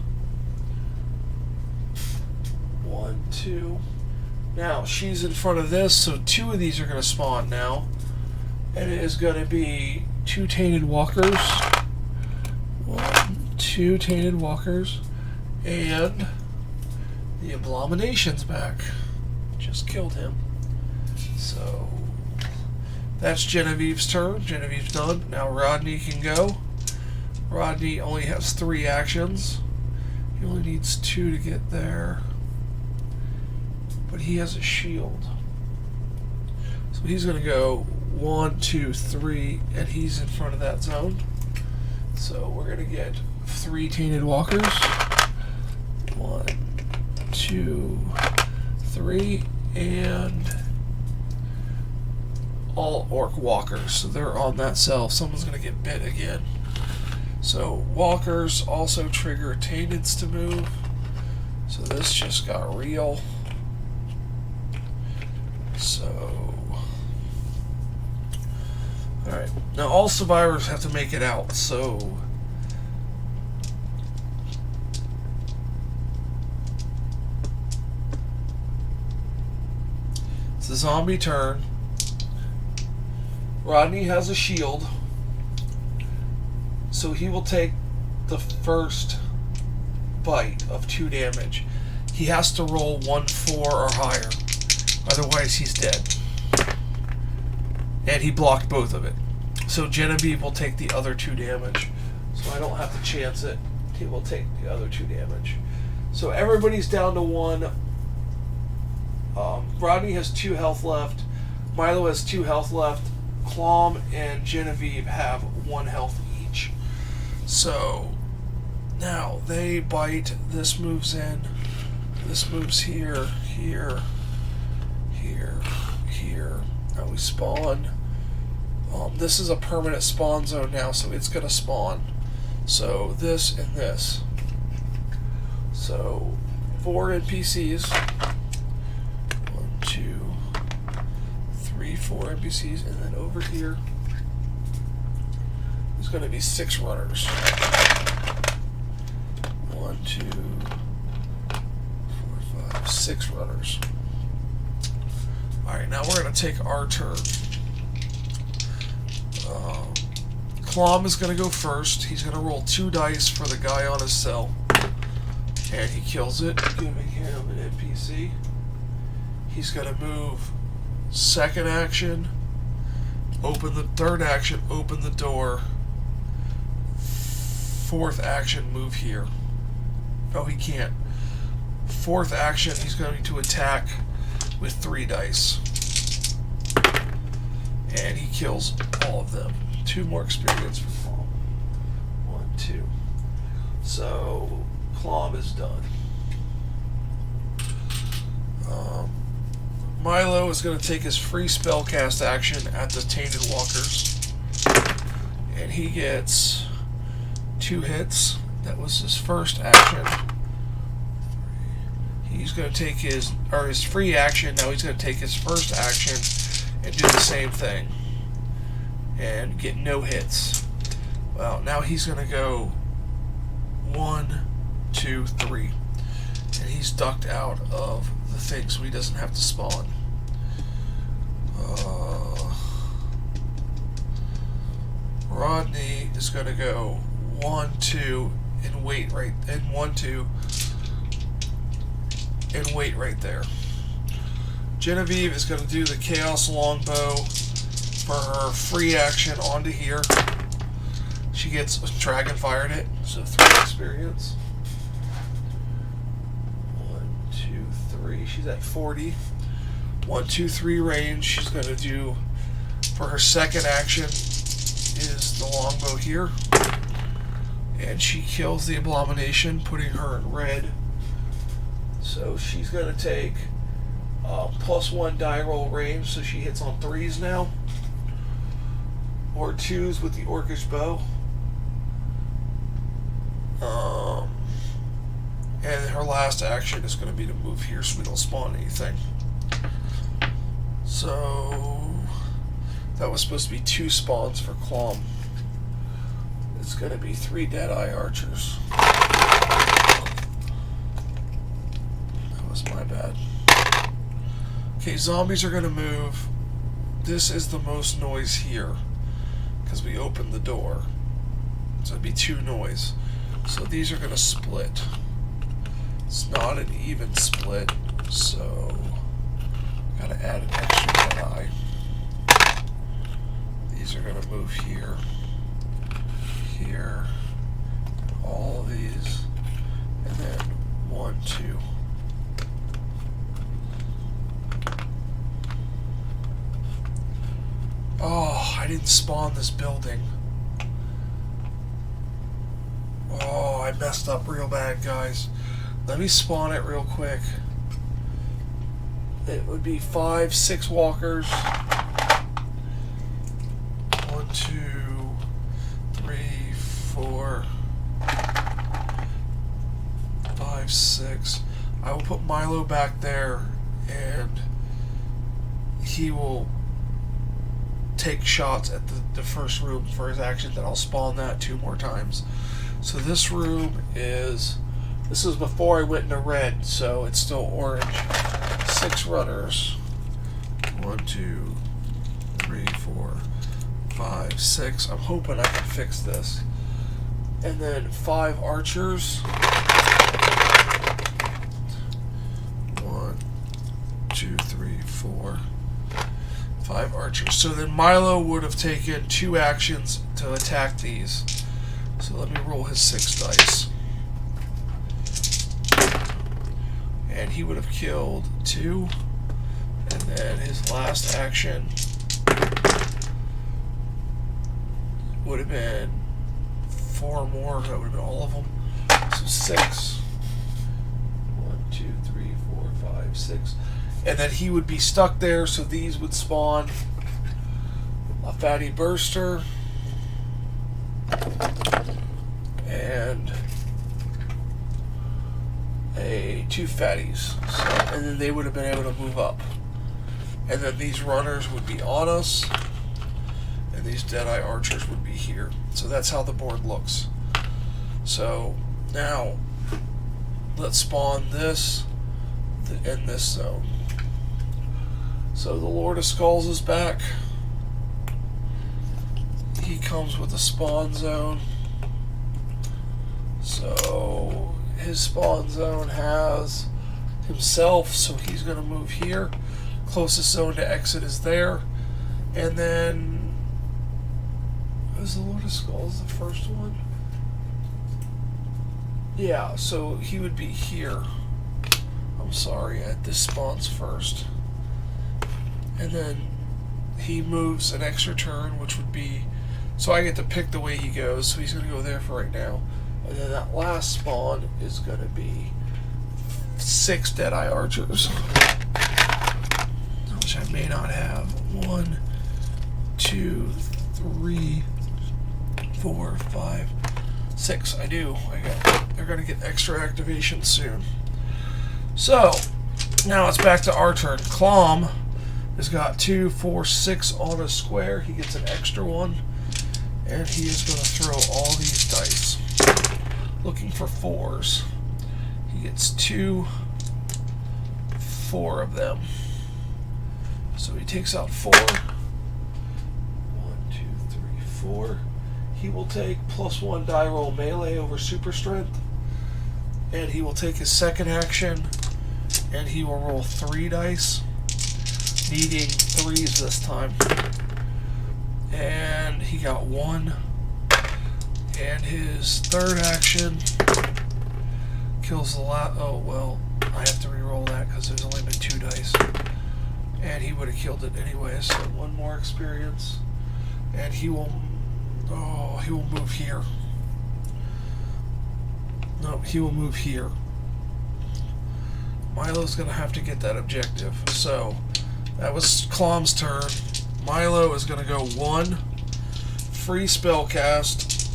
1, 2. Now, she's in front of this, so 2 of these are going to spawn now. And it is going to be 2 tainted walkers. 1, 2 tainted walkers. And the Abomination's back. Just killed him. So, that's Genevieve's turn. Genevieve's done. Now Rodney can go. Rodney only has 3 actions. He only needs 2 to get there. But he has a shield. So he's going to go 1, 2, 3, and he's in front of that zone. So we're going to get 3 tainted walkers. 1, 2, 3, and all orc walkers. So they're on that cell. Someone's going to get bit again. So walkers also trigger tainteds to move. So this just got real. So, alright. Now all survivors have to make it out. So, it's the zombie turn. Rodney has a shield, so he will take the first bite of 2 damage. He has to roll 1, 4 or higher, otherwise he's dead. And he blocked both of it. So Genevieve will take the other 2 damage. So I don't have to chance it. He will take the other 2 damage. So everybody's down to 1. Rodney has 2 health left. Milo has 2 health left. Clom and Genevieve have 1 health each. So now they bite. This moves in. This moves here, here, here, here. Now we spawn. This is a permanent spawn zone now, so it's going to spawn. So this and this. So 4 NPCs. 1, 2, 3, 4 NPCs, and then over here there's going to be 6 runners. 1, 2, 4, 5, 6 runners. Alright, now we're going to take our turn. Clom is going to go first. He's going to roll 2 dice for the guy on his cell. And he kills it, giving him an NPC. He's going to move second action, open the third action, open the door. 4th action, move here. Oh, he can't. 4th action, he's going to attack with 3 dice. And he kills all of them. 2 more experience for Clom. 1, 2. So, Clom is done. Milo is going to take his free spellcast action at the Tainted Walkers. And he gets 2 hits. That was his first action. He's going to take his free action. Now he's going to take his first action and do the same thing and get no hits. Well, now he's going to go 1, 2, 3, and he's ducked out of the thing, so he doesn't have to spawn. Rodney is going to go 1, 2, and wait right, and 1, 2, and wait right there. Genevieve is going to do the Chaos Longbow for her free action onto here. She gets Dragon Fired it, so 3 experience. 1, 2, 3. She's at 40. 1, 2, 3 range. She's going to do for her second action is the longbow here, and she kills the Abomination, putting her in red. So she's going to take +1 die roll range, so she hits on 3s now, or 2s with the Orcish bow. And her last action is going to be to move here so we don't spawn anything. So that was supposed to be 2 spawns for Clom. It's going to be 3 Deadeye Archers. That was my bad. Okay, zombies are going to move. This is the most noise here because we opened the door. So it'd be 2 noise. So these are going to split. It's not an even split, so got to add an extra Deadeye. These are going to move here, here, all of these, and then 1, 2. Oh, I didn't spawn this building. Oh, I messed up real bad, guys. Let me spawn it real quick. It would be 5, 6 walkers. 1, 2, 3, 4, 5, 6. I will put Milo back there, and he will take shots at the first room for his action. Then I'll spawn that 2 more times. So this room is... This was before I went into red, so it's still orange. 6 runners. 1, 2, 3, 4, 5, 6. I'm hoping I can fix this. And then 5 archers. 1, 2, 3, 4, 5 archers. So then Milo would have taken 2 actions to attack these. So let me roll his 6 dice. And he would have killed 2, and then his last action would have been 4 more. That would have been all of them. So 6. 1, 2, 3, 4, 5, 6. And then he would be stuck there, so these would spawn a fatty burster and 2 fatties, so, and then they would have been able to move up. And then these runners would be on us, and these Deadeye Archers would be here. So that's how the board looks. So now let's spawn this in this zone. So the Lord of Skulls is back. He comes with a spawn zone. So his spawn zone has himself, so he's going to move here. Closest zone to exit is there. And then, is the Lord of Skulls the first one? Yeah, so he would be here. I'm sorry, this spawns first. And then he moves an extra turn, which would be... So I get to pick the way he goes, so he's going to go there for right now. And then that last spawn is going to be 6 Deadeye Archers, which I may not have. 1, 2, 3, 4, 5, 6, I do. They're going to get extra activation soon. So, now it's back to our turn. Clom has got 2, 4, 6 on a square. He gets an extra one. And he is going to throw all these dice. Looking for 4s. He gets 2, 4 of them. So he takes out 4. 1, 2, 3, 4. He will take +1 die roll melee over super strength. And he will take his second action. And he will roll 3 dice. Needing 3s this time. And he got 1. And his third action kills the last. Oh, well, I have to re-roll that because there's only been 2 dice. And he would have killed it anyway, so 1 more experience. And he will. Oh, he will move here. No, he will move here. Milo's going to have to get that objective. So, that was Clom's turn. Milo is going to go 1 free spell cast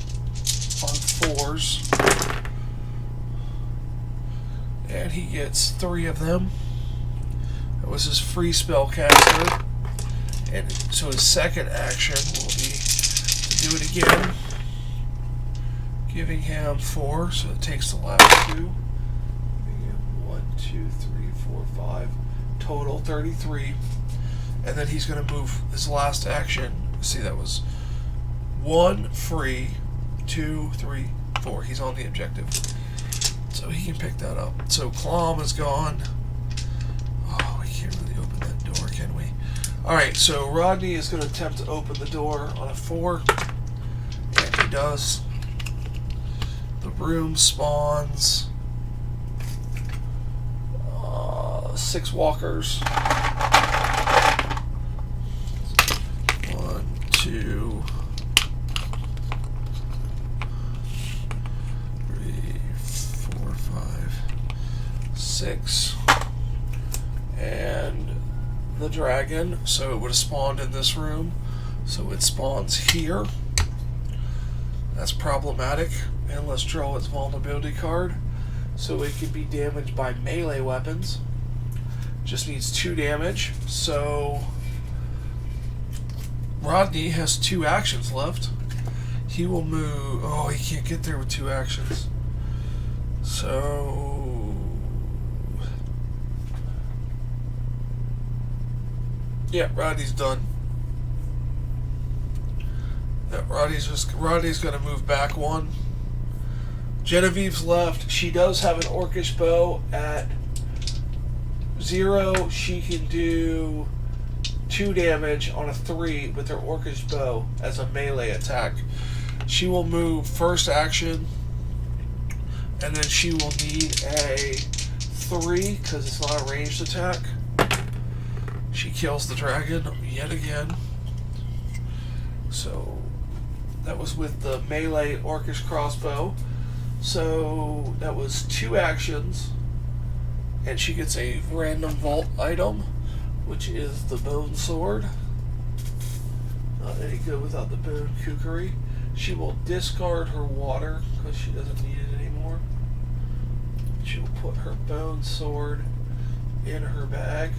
on 4s. And he gets 3 of them. That was his free spell caster. And so his second action will be to do it again. Giving him 4, so it takes the last 2. Giving him 1, 2, 3, 4, 5. Total 33. And then he's going to move his last action. See, that was 1 free, 2, 3, 4. He's on the objective. So he can pick that up. So Clom is gone. Oh, we can't really open that door, can we? Alright, so Rodney is going to attempt to open the door on a 4. And he does. The room spawns 6 walkers. 1, 2, 3, 4, 5, 6. And the dragon. So it would have spawned in this room. So it spawns here. That's problematic. And let's draw its vulnerability card. So it can be damaged by melee weapons. Just needs 2 damage. So Rodney has 2 actions left. He will move. Oh, he can't get there with 2 actions. So yeah, Rodney's done. Yeah, Rodney's gonna move back 1. Genevieve's left. She does have an orcish bow at 0. She can do 2 damage on a 3 with her orcish bow as a melee attack. She will move first action, and then she will need a 3 because it's not a ranged attack. She kills the dragon yet again. So that was with the melee orcish crossbow. So that was 2 actions, and she gets a random vault item, which is the bone sword. Not any good without the bone kukri. She will discard her water because she doesn't need it anymore. She will put her bone sword in her bag.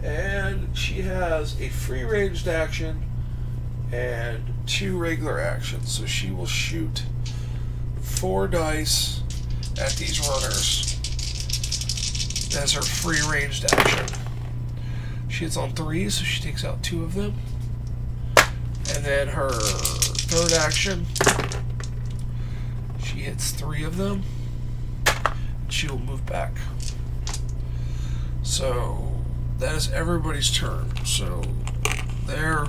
And she has a free ranged action and 2 regular actions. So she will shoot 4 dice at these runners as her free ranged action. She hits on 3s, so she takes out 2 of them. And then her third action, she hits 3 of them. She will move back. So that is everybody's turn. So there.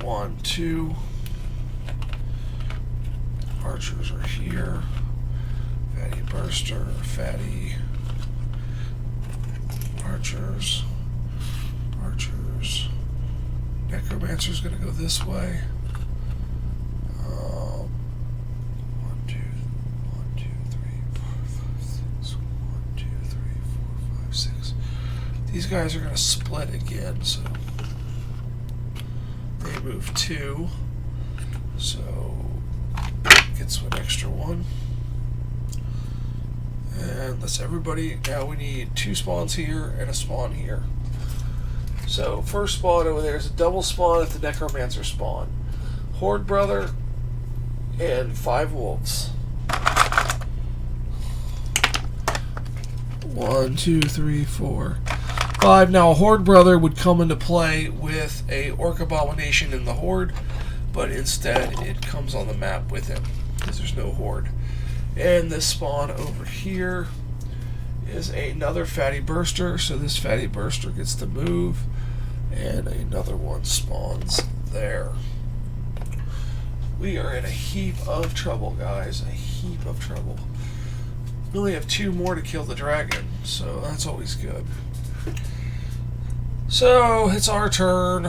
1, 2. Archers are here. Fatty Burster, Fatty. Archers. Necromancer's going to go this way. 1, 2, 3, 4, 5, 6. 1, 2, 3, 4, 5, 6. These guys are going to split again, so they move 2. So gets an extra one. And that's everybody. Now we need 2 spawns here and a spawn here. So first spawn over there is a double spawn at the Necromancer spawn. Horde Brother and 5 wolves. 1, 2, 3, 4, 5. Now a Horde Brother would come into play with a Orc Abomination in the Horde, but instead it comes on the map with him because there's no Horde. And this spawn over here is another Fatty Burster, so this Fatty Burster gets to move, and another one spawns there. We are in a heap of trouble, guys. A heap of trouble. We only have 2 more to kill the dragon, so that's always good. So it's our turn.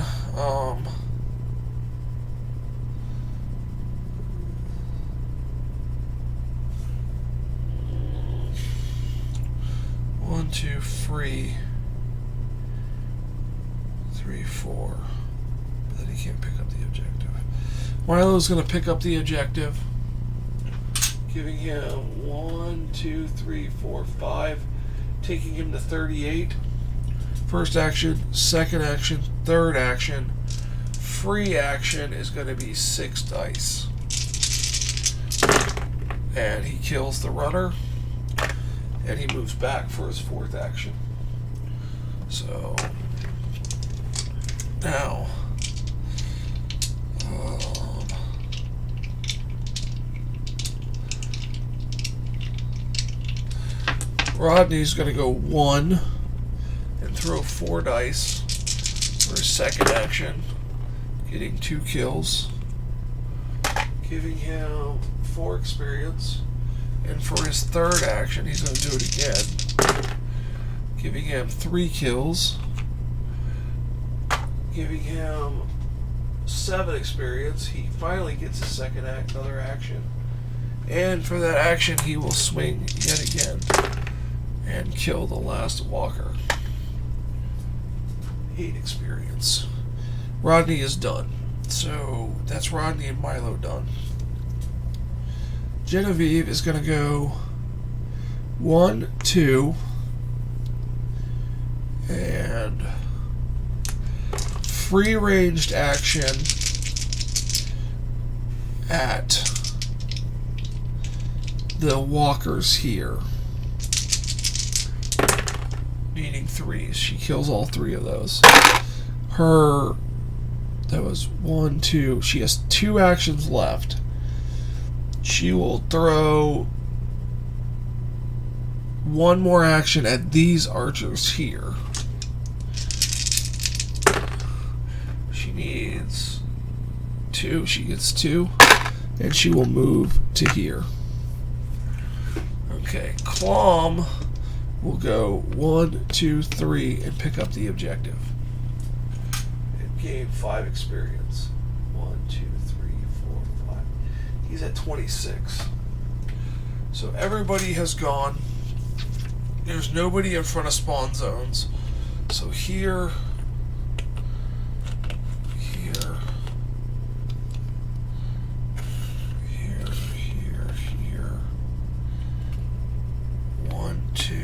1, 2, 3, 4. But then he can't pick up the objective. Milo's going to pick up the objective, giving him 1, 2, 3, 4, 5, taking him to 38. First action, second action, third action. Free action is going to be 6 dice. And he kills the runner, and he moves back for his 4th action. So now Rodney's going to go 1 and throw 4 dice for his second action, getting 2 kills, giving him 4 experience. And for his third action, he's going to do it again, giving him 3 kills, giving him 7 experience. He finally gets his another action. And for that action, he will swing yet again and kill the last walker. 8 experience. Rodney is done. So that's Rodney and Milo done. Genevieve is going to go 1, 2, and free ranged action at the walkers here. Needing 3s. She kills all 3 of those. That was 1, 2. She has 2 actions left. She will throw 1 more action at these archers here. She needs 2. She gets 2. And she will move to here. Okay, Clom will go 1, 2, 3 and pick up the objective. And gain 5 experience. 1, 2, 3, 4, 5. He's at 26. So everybody has gone. There's nobody in front of spawn zones. So here, 1, 2,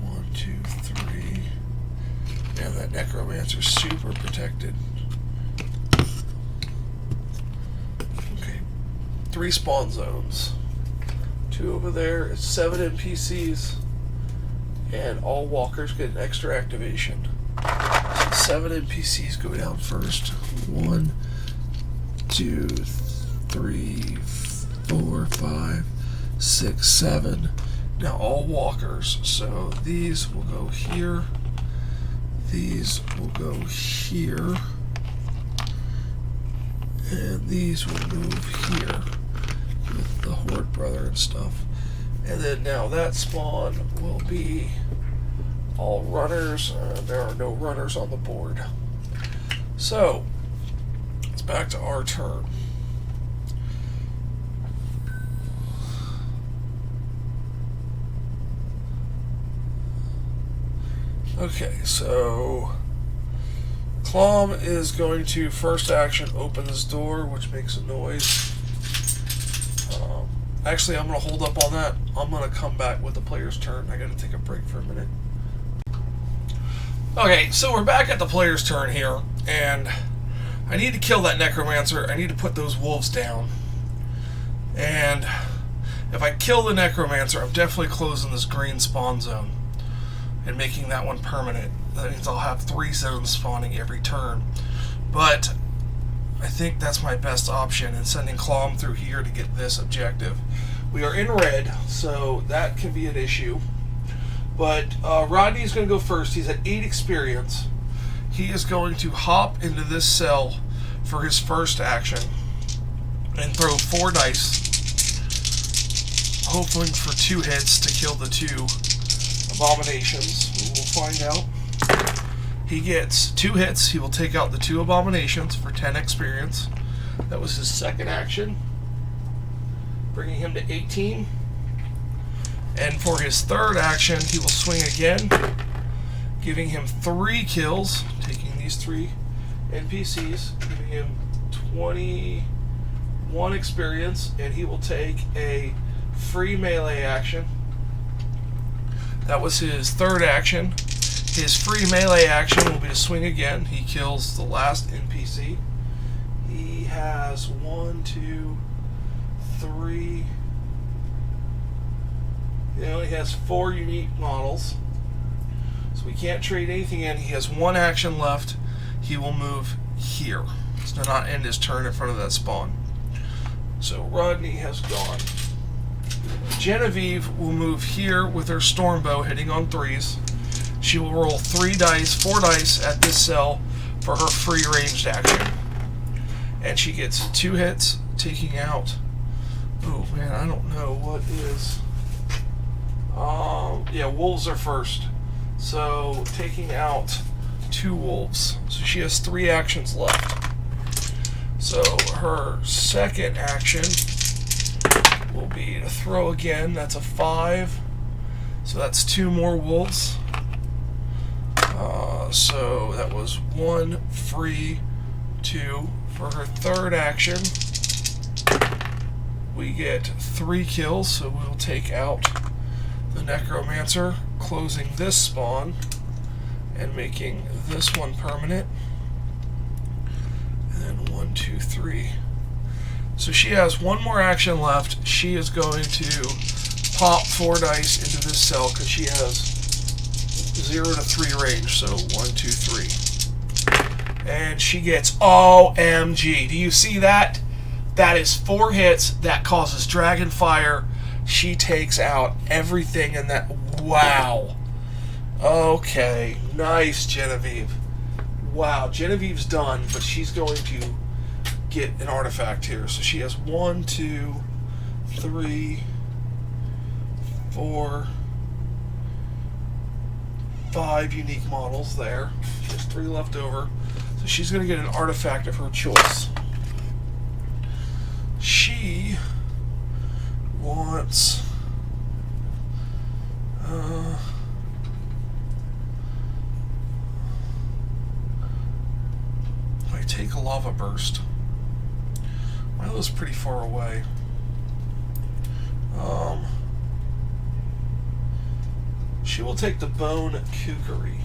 1, 2, 3. And that Necromancer's super protected. Okay. 3 spawn zones. 2 over there. It's 7 NPCs. And all walkers get an extra activation. So 7 NPCs go down first. 1, 2, 3, 4, 5, 6, 7. Now all walkers. So these will go here. These will go here. And these will move here with the Horde Brother and stuff. And then now that spawn will be all runners. There are no runners on the board. So it's back to our turn. Okay, so Clom is going to first action open this door, which makes a noise. Actually, I'm going to hold up on that. I'm going to come back with the player's turn. I got to take a break for a minute. Okay, so we're back at the player's turn here, and I need to kill that necromancer. I need to put those wolves down. And if I kill the necromancer, I'm definitely closing this green spawn zone and making that one permanent. That means I'll have 3 zones spawning every turn. But I think that's my best option in sending Clom through here to get this objective. We are in red, so that can be an issue. But Rodney's going to go first. He's at 8 experience. He is going to hop into this cell for his first action and throw 4 dice, hoping for 2 hits to kill the 2 abominations. We'll find out. He gets 2 hits. He will take out the 2 abominations for 10 experience. That was his second action, bringing him to 18. And for his third action, he will swing again, giving him 3 kills, taking these 3 NPCs, giving him 21 experience, and he will take a free melee action. That was his third action. His free melee action will be to swing again. He kills the last NPC. He has 1, 2, 3. He only has 4 unique models, so we can't trade anything in. He has 1 action left. He will move here. So not end his turn in front of that spawn. So Rodney has gone. Genevieve will move here with her Stormbow, hitting on 3s. She will roll 4 dice at this cell for her free ranged action. And she gets 2 hits, taking out... Oh man, I don't know what is... yeah, wolves are first. So, taking out 2 wolves. So she has 3 actions left. So, her second action will be to throw again. That's a 5. So that's 2 more wolves. So that was 1 free, 2. For her third action, we get 3 kills, so we'll take out the necromancer, closing this spawn and making this one permanent. And then 1, 2, 3. So she has 1 more action left. She is going to pop 4 dice into this cell because she has 0 to 3 range. So 1, 2, 3. And she gets OMG. Do you see that? That is 4 hits. That causes dragon fire. She takes out everything in that. Wow. Okay. Nice, Genevieve. Wow. Genevieve's done, but she's going to get an artifact here. So she has 1, 2, 3, 4, 5 unique models there. She has 3 left over. So she's going to get an artifact of her choice. She wants I take a lava burst. Milo's pretty far away. She will take the bone kukri.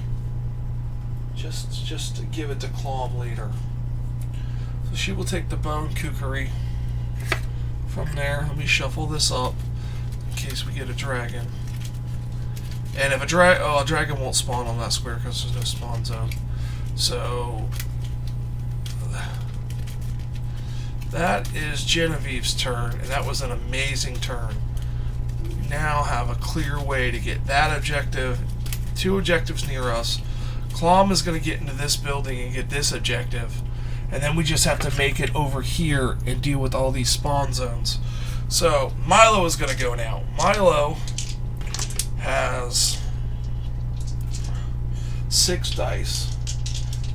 Just to give it to Clom later. So she will take the bone kukri. From there, let me shuffle this up in case we get a dragon. And if a dragon won't spawn on that square because there's no spawn zone. So that is Genevieve's turn, and that was an amazing turn. We now have a clear way to get that objective, 2 objectives near us. Clom is going to get into this building and get this objective, and then we just have to make it over here and deal with all these spawn zones. So Milo is going to go now. Milo has 6 dice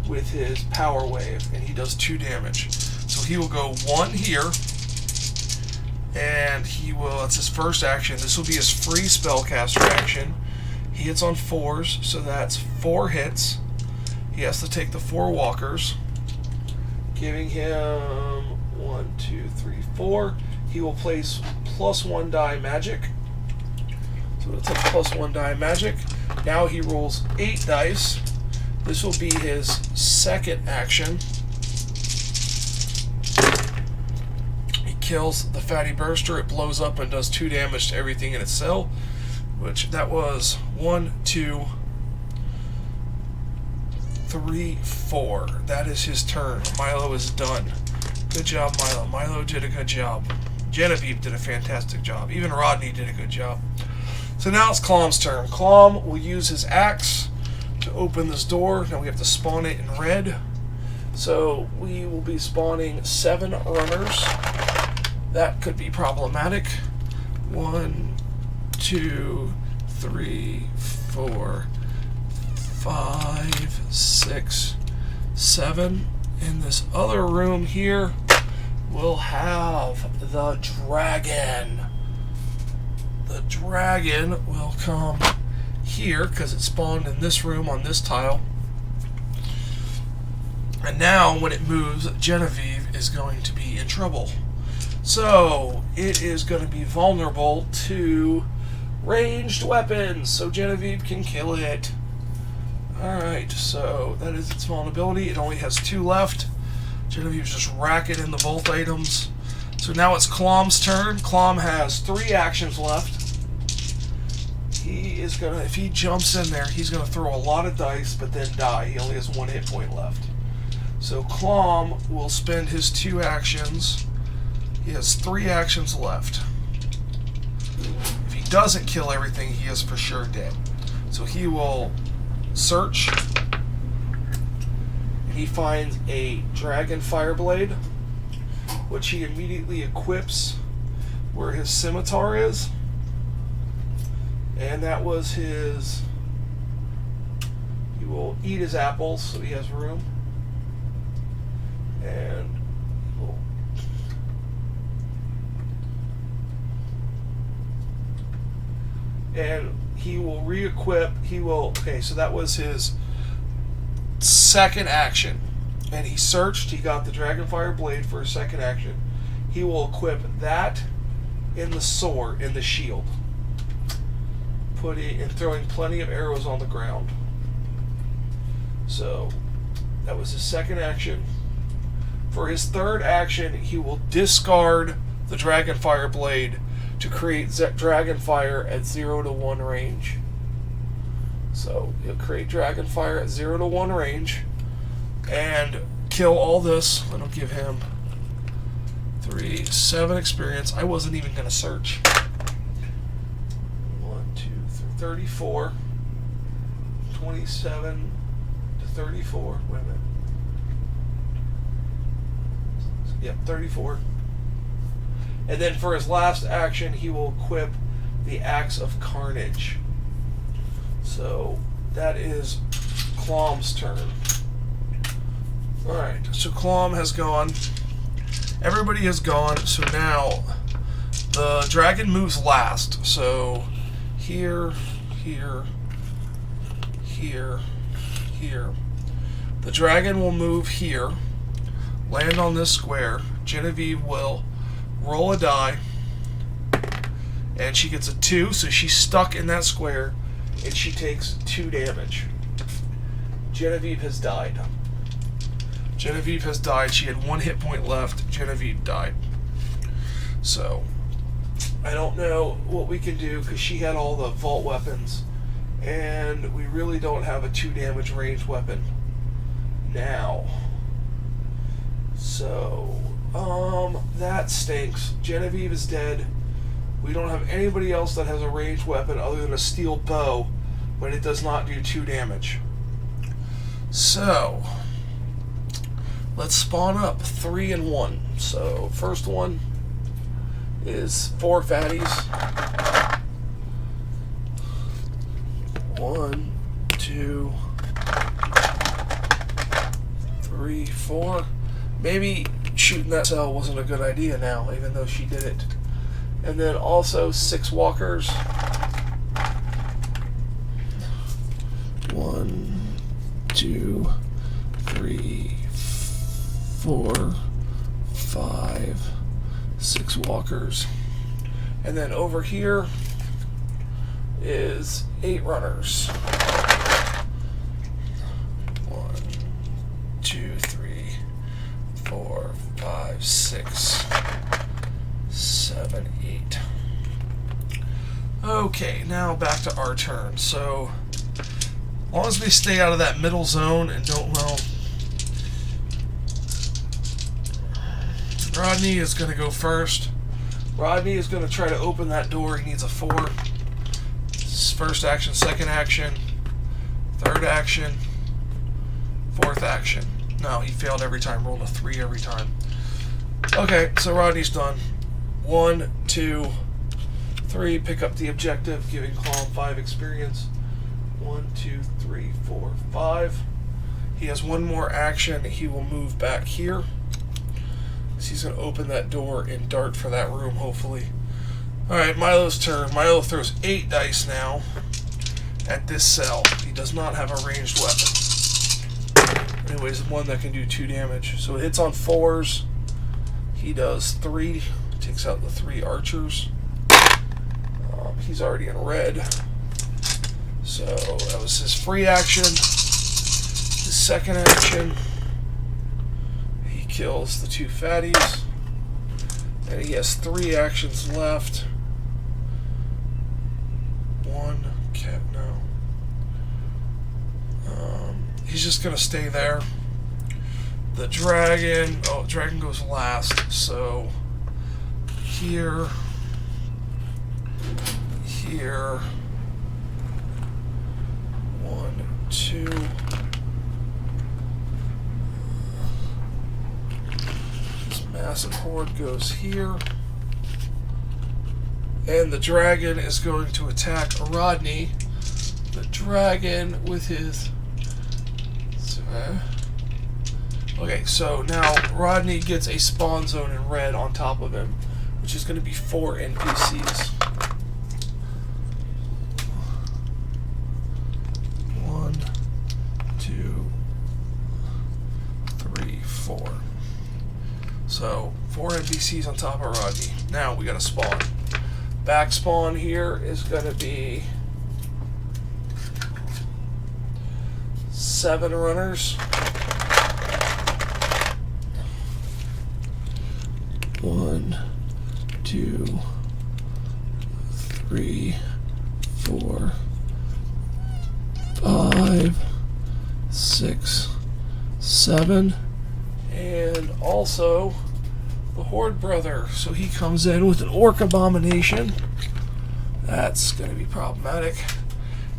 with his power wave, and he does 2 damage. So he will go 1 here, and he will, that's his first action. This will be his free spellcaster action. He hits on 4s, so that's 4 hits. he has to take the 4 walkers, giving him 1, 2, 3, 4. He will place +1 die magic. So it's a +1 die magic. Now he rolls 8 dice. This will be his second action. He kills the fatty burster. It blows up and does 2 damage to everything in its cell, which that was 1, 2, 3, 4. That is his turn. Milo is done. Good job, Milo. Milo did a good job. Genevieve did a fantastic job. Even Rodney did a good job. So now it's Clom's turn. Clom will use his axe to open this door. Now we have to spawn it in red. So we will be spawning 7 runners. That could be problematic. 1, 2, 3, 4, 5, 6, 7. In this other room here, we'll have the dragon. The dragon will come here because it spawned in this room on this tile. And now when it moves, Genevieve is going to be in trouble. So it is going to be vulnerable to ranged weapons, so Genevieve can kill it. Alright, so that is its vulnerability. It only has 2 left. Genevieve's just racking in the both items. So now it's Clom's turn. Clom has 3 actions left. He is gonna, if he jumps in there, he's gonna throw a lot of dice, but then die. He only has 1 hit point left. So Clom will spend his 2 actions. He has 3 actions left. If he doesn't kill everything, he is for sure dead. So he will search, and he finds a dragon fireblade, which he immediately equips where his scimitar is, and that was his. He will eat his apples so he has room, and he will re-equip. He will. Okay, so that was his second action, and he searched. He got the Dragonfire Blade for his second action. He will equip that in the sword, in the shield, putting and throwing plenty of arrows on the ground. So that was his second action. For his third action, he will discard the Dragonfire Blade to create Dragonfire at 0 to 1 range. So he'll create Dragonfire at 0 to 1 range and kill all this. That'll give him 7 experience. I wasn't even going to search. 1, 2, 3, 34. 27 to 34. Wait a minute. Yep, 34. And then for his last action, he will equip the Axe of Carnage. So that is Clom's turn. Alright, so Clom has gone. Everybody has gone. So now the dragon moves last. So here, here, here, here. The dragon will move here, land on this square. Genevieve will roll a die, and she gets a 2, so she's stuck in that square, and she takes 2 damage. Genevieve has died. Genevieve has died. She had 1 hit point left. Genevieve died. So I don't know what we can do because she had all the vault weapons, and we really don't have a 2 damage ranged weapon now. So that stinks. Genevieve is dead. We don't have anybody else that has a ranged weapon other than a steel bow, but it does not do 2 damage. So let's spawn up 3 and 1. So first one is 4 fatties. 1, 2, 3, 4. Maybe shooting that cell wasn't a good idea now, even though she did it. And then also 6 walkers. 1, 2, 3, 4, 5, 6 walkers. And then over here is 8 runners. 1, 2, 3, 4, 5, 6, 7, 8. Okay, now back to our turn. So, as long as we stay out of that middle zone and don't, well, Rodney is going to go first. Rodney is going to try to open that door. He needs a 4. First action, second action, third action, fourth action. No, he failed every time. Rolled a 3 every time. Okay, so Rodney's done. 1, 2, 3. Pick up the objective, giving column 5 experience. 1, 2, 3, 4, 5. He has one more action. He will move back here. So he's going to open that door and dart for that room, hopefully. Alright, Milo's turn. Milo throws 8 dice now at this cell. He does not have a ranged weapon. Anyways, one that can do 2 damage. So it hits on 4s. He does 3. Takes out the 3 archers. He's already in red. So that was his free action. His second action. He kills the 2 fatties. And he has 3 actions left. 1, no. He's just gonna stay there. The dragon, dragon goes last, so here, 1, 2. This massive horde goes here. And the dragon is going to attack Rodney. The dragon with his... Okay, so now Rodney gets a spawn zone in red on top of him, which is going to be 4 NPCs. 1, 2, 3, 4. So 4 NPCs on top of Rodney. Now we got a spawn. Back spawn here is going to be 7 runners. 1, 2, 3, 4, 5, 6, 7, and also the Horde Brother. So he comes in with an Orc Abomination. That's going to be problematic.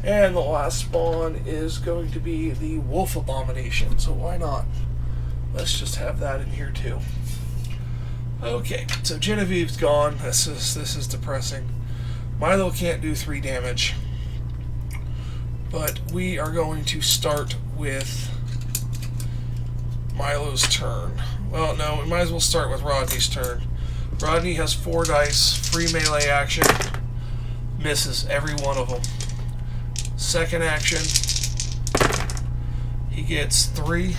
And the last spawn is going to be the Wolf Abomination. So why not? Let's just have that in here too. Okay, so Genevieve's gone. This is depressing. Milo can't do 3 damage. But we are going to start with Milo's turn. Well, no, we might as well start with Rodney's turn. Rodney has 4 dice, free melee action, misses every one of them. Second action, he gets 3.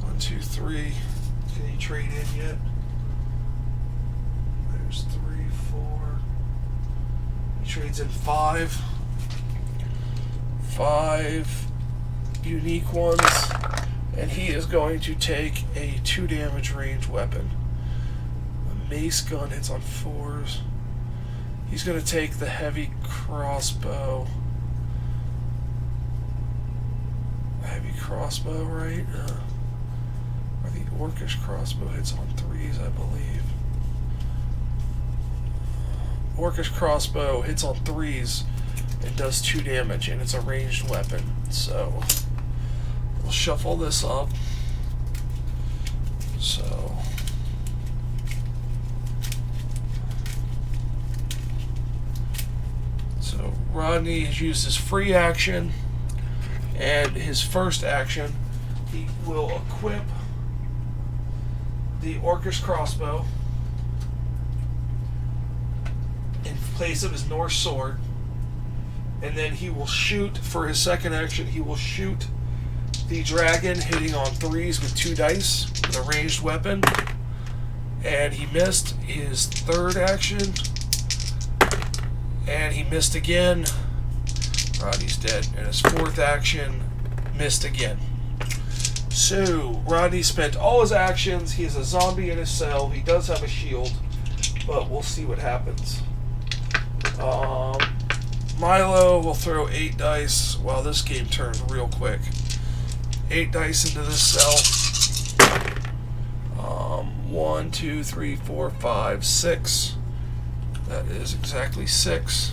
1, 2, 3. Can he trade in yet? There's 3, 4. He trades in 5. 5 unique ones. And he is going to take a 2 damage range weapon. The mace gun hits on 4s. He's going to take the heavy crossbow. Heavy crossbow, right? Or the orcish crossbow hits on 3s, I believe. Orcish crossbow hits on 3s and does 2 damage, and it's a ranged weapon. So we'll shuffle this up. So Rodney has used his free action, and his first action, he will equip the Orcish crossbow in place of his Norse sword, and then he will shoot, for his second action, he will shoot the dragon hitting on 3s with 2 dice with a ranged weapon. And he missed his 3rd action. And he missed again. Rodney's dead. And his 4th action missed again. So, Rodney spent all his actions. He has a zombie in his cell. He does have a shield. But we'll see what happens. Milo will throw 8 dice. Wow, this game turned real quick. 8 dice into this cell. 1, 2, 3, 4, 5, 6. That is exactly 6.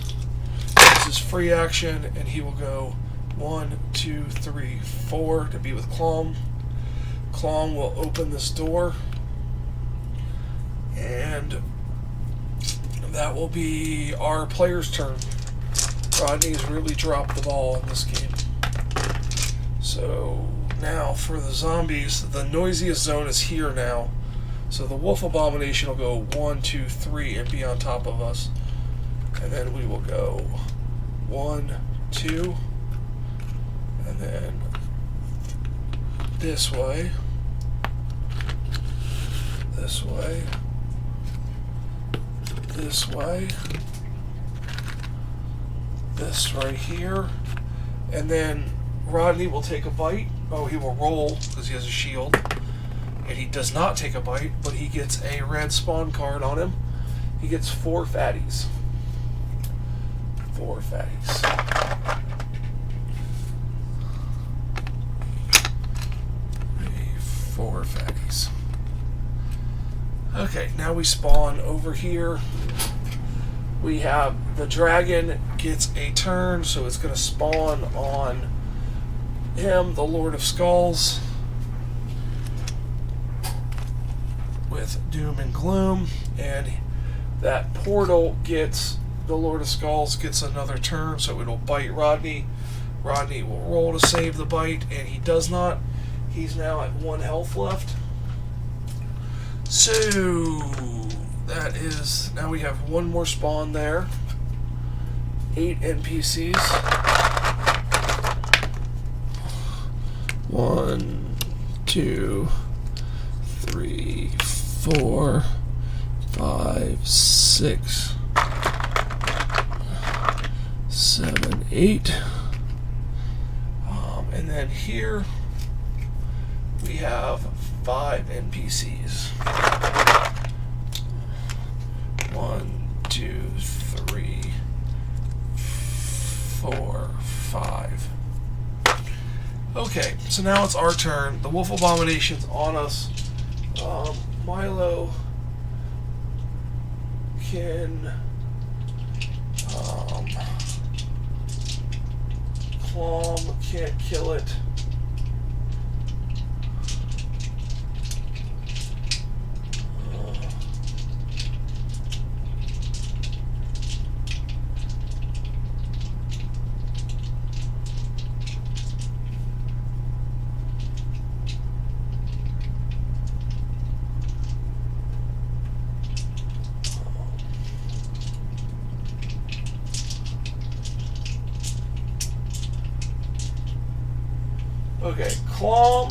This is free action, and he will go 1, 2, 3, 4 to be with Clom. Clom will open this door, and that will be our player's turn. Rodney's really dropped the ball in this game. So now for the zombies, the noisiest zone is here now. So the Wolf Abomination will go 1, 2, 3 and be on top of us. And then we will go 1, 2, and then this way, this way, this way, this right here, and then Rodney will take a bite. Oh, he will roll because he has a shield, and he does not take a bite, but he gets a red spawn card on him. He gets 4 fatties. 4 fatties. 4 fatties. Okay, now we spawn over here. We have the dragon gets a turn, so it's going to spawn on him, the Lord of Skulls, with Doom and Gloom, and that portal gets, the Lord of Skulls gets another turn, so it'll bite Rodney. Rodney will roll to save the bite, and he does not. He's now at 1 health left. So that is, now we have 1 more spawn there. 8 NPCs. 1, 2, 3, 4, 5, 6, 7, 8. And then here we have 5 NPCs. 1, 2, 3, 4, 5. Okay, so now it's our turn. The Wolf Abomination's on us. Milo can Clom can't kill it. Okay, Clom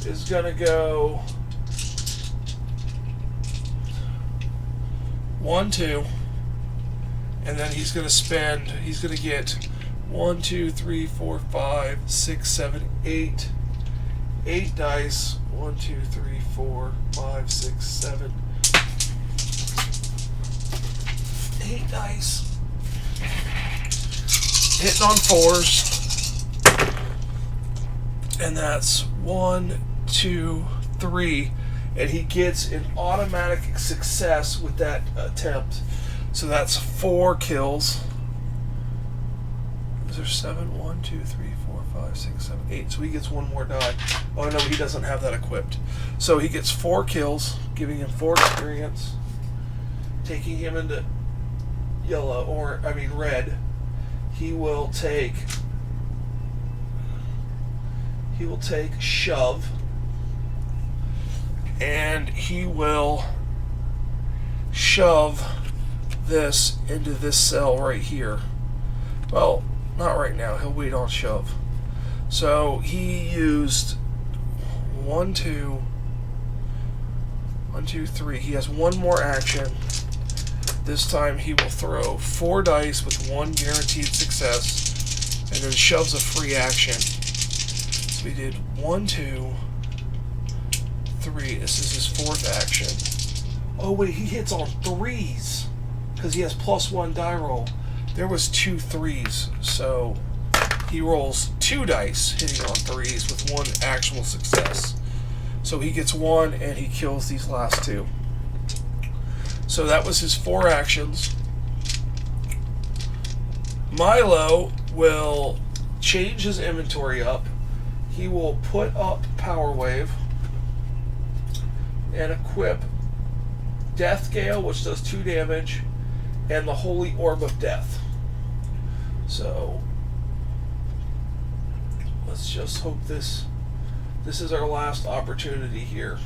is going to go 1, 2, and then he's going to spend, he's going to get 1, 2, 3, 4, 5, 6, 7, 8. 8 dice. 1, 2, 3, 4, 5, 6, 7. 8 dice. Hitting on 4s. And that's 1, 2, 3, and he gets an automatic success with that attempt. So that's 4 kills. Is there 7? 1, 2, 3, 4, 5, 6, 7, 8. So he gets 1 more die. Oh no, he doesn't have that equipped. So he gets 4 kills, giving him 4 experience, taking him into yellow, or I mean red. He will take shove, and he will shove this into this cell right here. Well, not right now. He'll wait on shove. So he used 1, 2, 3. He has one more action. This time he will throw 4 dice with 1 guaranteed success, and then shoves a free action. So we did 1, 2, 3. This is his 4th action. Oh wait, he hits on 3s because he has +1 die roll. There was 2 3s, so he rolls 2 dice hitting on 3s with 1 actual success. So he gets 1 and he kills these last 2. So that was his 4 actions. Milo will change his inventory up. He will put up Power Wave and equip Death Gale, which does 2 damage, and the Holy Orb of Death. So let's just hope this is our last opportunity here.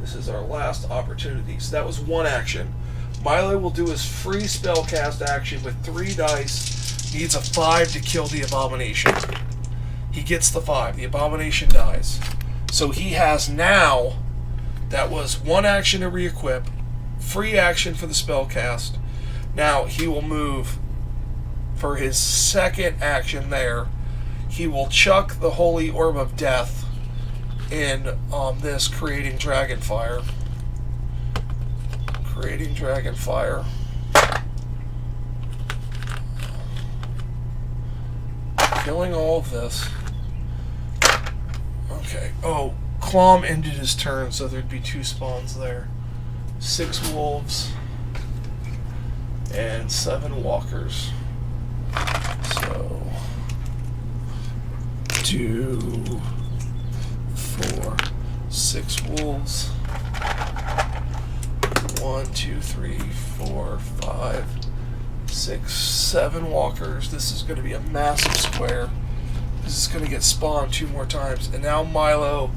This is our last opportunity. So that was 1 action. Milo will do his free spellcast action with 3 dice. Needs a 5 to kill the Abomination. He gets the 5. The Abomination dies. So he has now, that was 1 action to re-equip, free action for the spellcast. Now he will move for his 2nd action there. He will chuck the Holy Orb of Death in this creating Dragonfire. Creating Dragonfire. Killing all of this. Okay. Oh, Clom ended his turn, so there'd be 2 spawns there. 6 wolves and 7 walkers. So 2, 4, 6 wolves. 1, 2, 3, 4, 5, 6, 7 walkers. This is going to be a massive square. This is going to get spawned 2 more times. And now Milo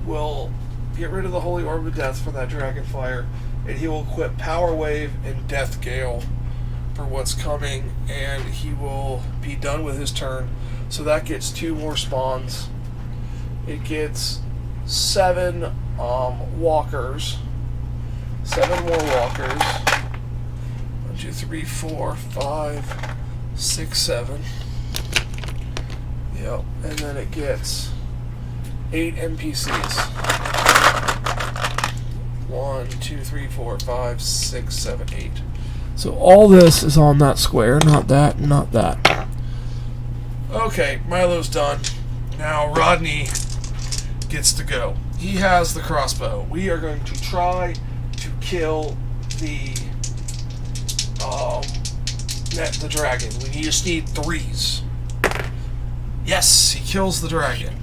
will get rid of the Holy Orb of Death for that Dragonfire, and he will equip Power Wave and Death Gale for what's coming, and he will be done with his turn. So that gets 2 more spawns. It gets 7 walkers. 7 more walkers. 1, 2, 3, 4, 5, 6, 7. Yep. And then it gets 8 NPCs. 1, 2, 3, 4, 5, 6, 7, 8. So all this is on that square, not that, not that. Okay, Milo's done. Now Rodney gets to go. He has the crossbow. We are going to try to kill the dragon. We just need 3s. Yes, he kills the dragon.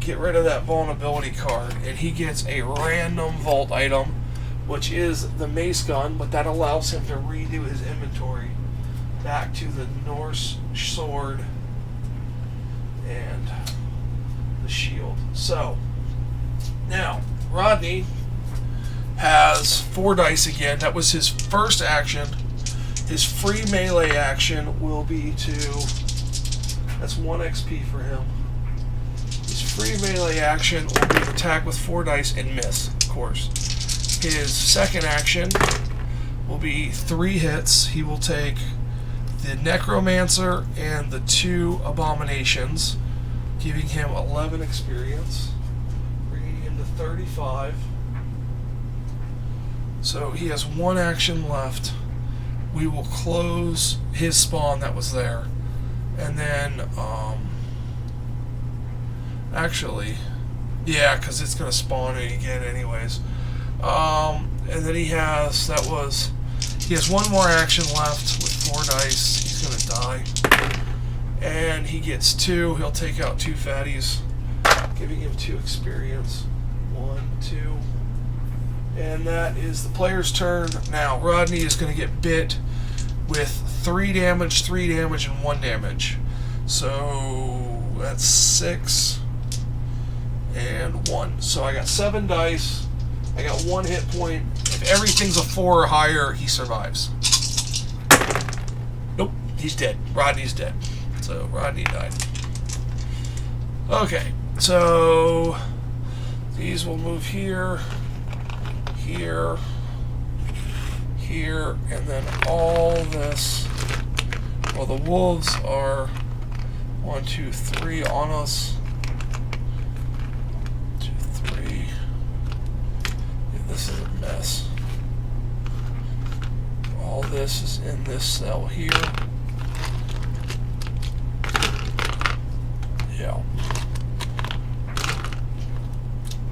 Get rid of that vulnerability card, and he gets a random vault item, which is the mace gun, but that allows him to redo his inventory back to the Norse sword and the shield. So now Rodney has 4 dice again. That was his first action. His free melee action will be to, that's 1 XP for him. His free melee action will be to attack with 4 dice and miss, of course. His second action will be 3 hits. He will take the Necromancer and the 2 Abominations, giving him 11 experience, bringing him to 35. So he has 1 action left. We will close his spawn that was there. And then, actually, yeah, because it's going to spawn it again anyways. And then he has 1 more action left with 4 dice. He's going to die. And he gets 2. He'll take out 2 fatties, giving him 2 experience. 1, 2. And that is the player's turn. Now, Rodney is going to get bit with 3 damage, 3 damage, and 1 damage. So that's 6 and 1. So I got 7 dice. I got 1 hit point. If everything's a 4 or higher, he survives. Nope, he's dead. Rodney's dead. So Rodney died. Okay, so these will move here, here, here, and then all this. Well, the wolves are 1, 2, 3 on us. 2, 3. Yeah, this is a mess. All this is in this cell here. Yeah.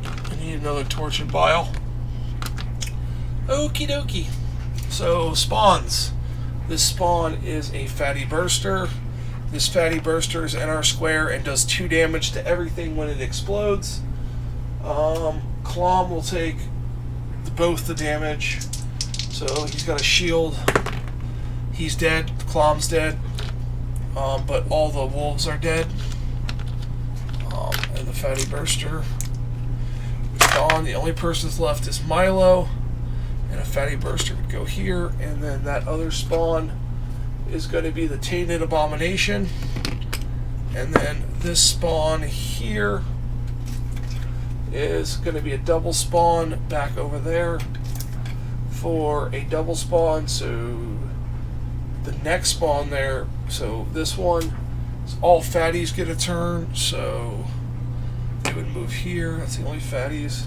I need another torch and bile. Okie dokie. So, spawns. This spawn is a fatty burster. This fatty burster is in our square and does 2 damage to everything when it explodes. Clom will take both the damage. So he's got a shield. He's dead. Clom's dead. But all the wolves are dead. And the fatty burster is gone. The only person that's left is Milo. And a fatty burster would go here. And then that other spawn is going to be the tainted abomination. And then this spawn here is going to be a double spawn back over there for a double spawn. So the next spawn there, so this one, all fatties get a turn, so they would move here. That's the only fatties.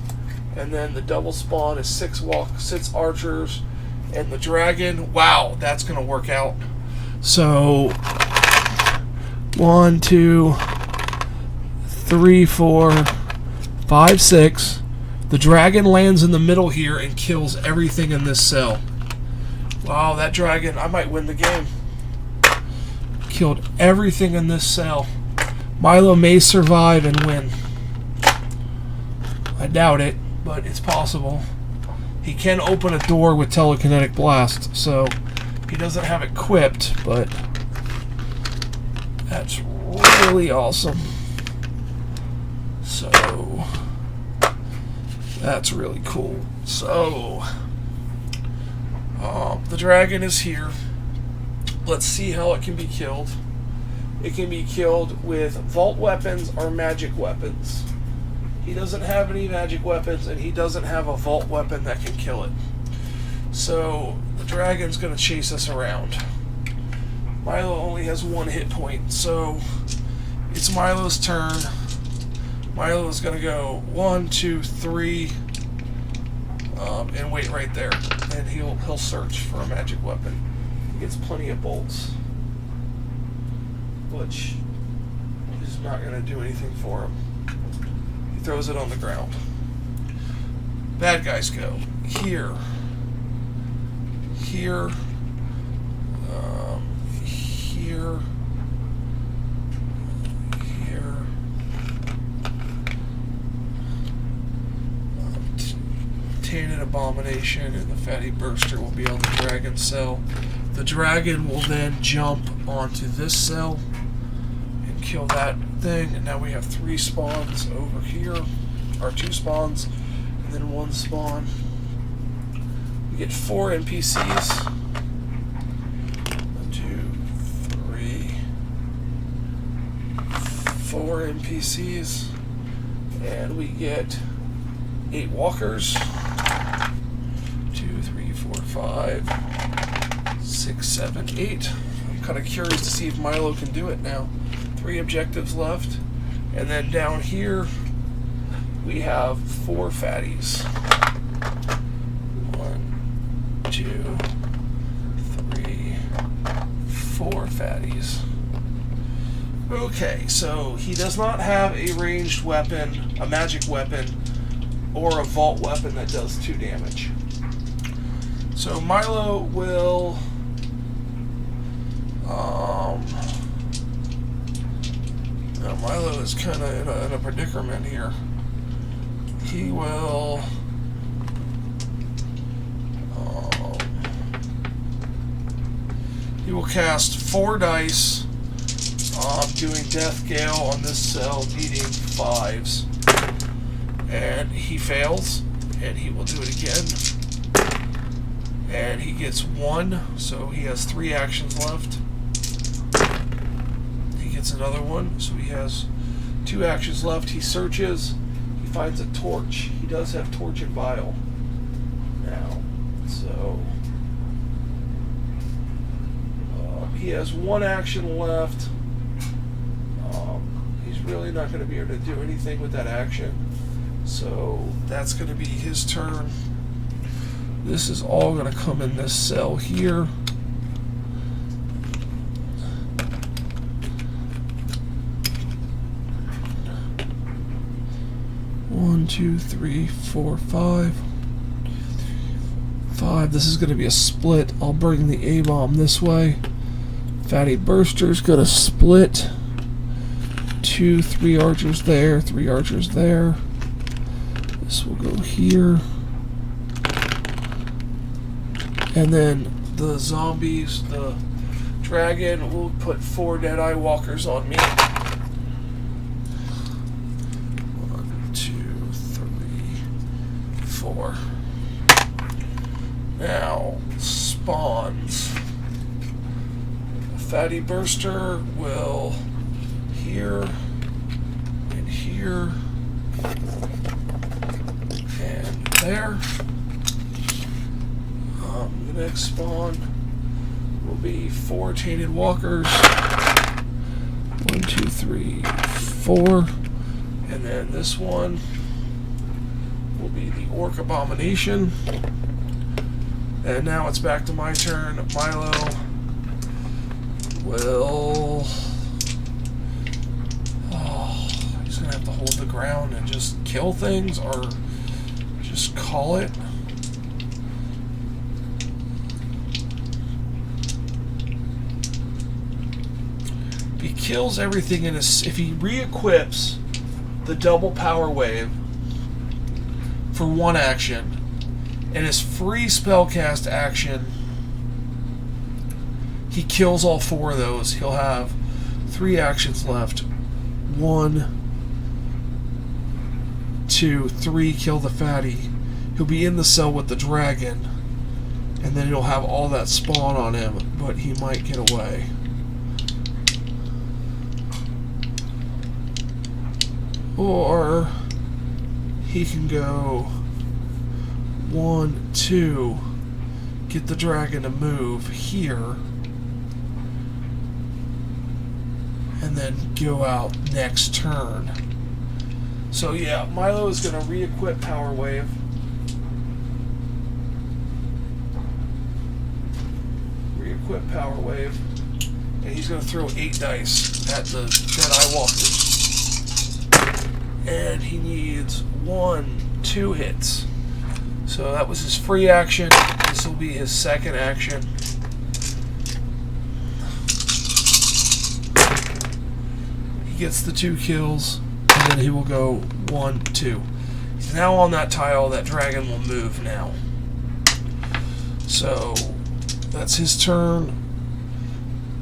And then the double spawn is 6 archers, and the dragon, wow, that's gonna work out. So 1, 2, 3, 4, 5, 6. The dragon lands in the middle here and kills everything in this cell. Wow, that dragon, I might win the game. Killed everything in this cell. Milo may survive and win. I doubt it, but it's possible. He can open a door with telekinetic blast, so he doesn't have it equipped, but that's really awesome. So that's really cool. So the dragon is here. Let's see how it can be killed. It can be killed with vault weapons or magic weapons. He doesn't have any magic weapons, and he doesn't have a vault weapon that can kill it. So the dragon's going to chase us around. Milo only has 1 hit point, so it's Milo's turn. Milo's going to go 1, 2, 3, and wait right there. And he'll search for a magic weapon. He gets plenty of bolts, which is not going to do anything for him. He throws it on the ground. Bad guys go here, here, here, here. Tainted abomination and the fatty burster will be on the dragon cell. The dragon will then jump onto this cell and kill that thing, and now we have 3 spawns over here, or 2 spawns, and then 1 spawn. We get 4 NPCs. 1, 2, 3, 4 NPCs, and we get 8 walkers. 2, 3, 4, 5, 6, 7, 8. I'm kind of curious to see if Milo can do it now. 3 objectives left. And then down here, we have 4 fatties. 1, 2, 3, 4 fatties. Okay, so he does not have a ranged weapon, a magic weapon, or a vault weapon that does 2 damage. So Milo will Milo is kind of in a predicament here. He will cast 4 dice, doing Death Gale on this cell, needing 5s, and he fails, and he will do it again, and he gets 1, so he has 3 actions left. He gets another one, so he has 2 actions left. He searches. He finds a torch. He does have torch and bile now. So he has 1 action left. He's really not going to be able to do anything with that action. So that's going to be his turn. This is all going to come in this cell here. One, two, three, four, five. 5. This is going to be a split. I'll bring the A-bomb this way. Fatty Burster's going to split. 2, 3 archers there, 3 archers there. This will go here. And then the zombies, the dragon will put 4 Deadeye Walkers on me. 1, 2, 3, 4. Now, spawns. Fatty Burster will here and here and there. The next spawn will be 4 Tainted Walkers. 1, 2, 3, 4. And then this one will be the Orc Abomination. And now it's back to my turn. Milo will... he's going to have to hold the ground and just kill things, or just call it. If he kills everything in his... If he re-equips the double power wave for 1 action, and his free spellcast action, he kills all 4 of those, he'll have 3 actions left. 1, 2, 3, kill the fatty. He'll be in the cell with the dragon, and then he'll have all that spawn on him, but he might get away. Or he can go 1, 2, get the dragon to move here, and then go out next turn. So yeah, Milo is going to re-equip Power Wave. Re-equip Power Wave. And he's going to throw 8 dice at the Deadeye Walkers. And he needs 1, 2 hits. So that was his free action. This will be his second action. He gets the 2 kills, and then he will go 1, 2. He's now on that tile. That dragon will move now. So that's his turn.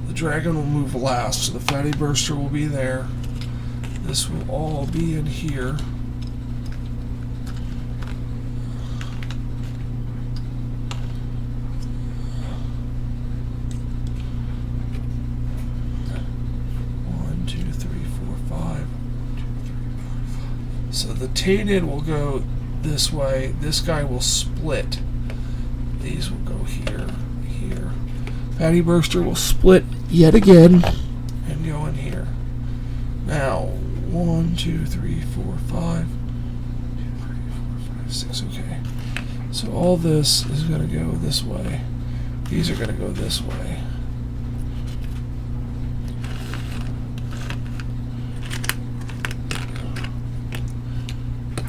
The dragon will move last, so the Fatty Burster will be there. This will all be in here. So the Tainted will go this way. This guy will split. These will go here, here. Fatty Burster will split yet again and go in here. Now, 1, 2, 3, 4, 5. 2, 3, 4, 5, 6. Okay. So all this is going to go this way. These are going to go this way.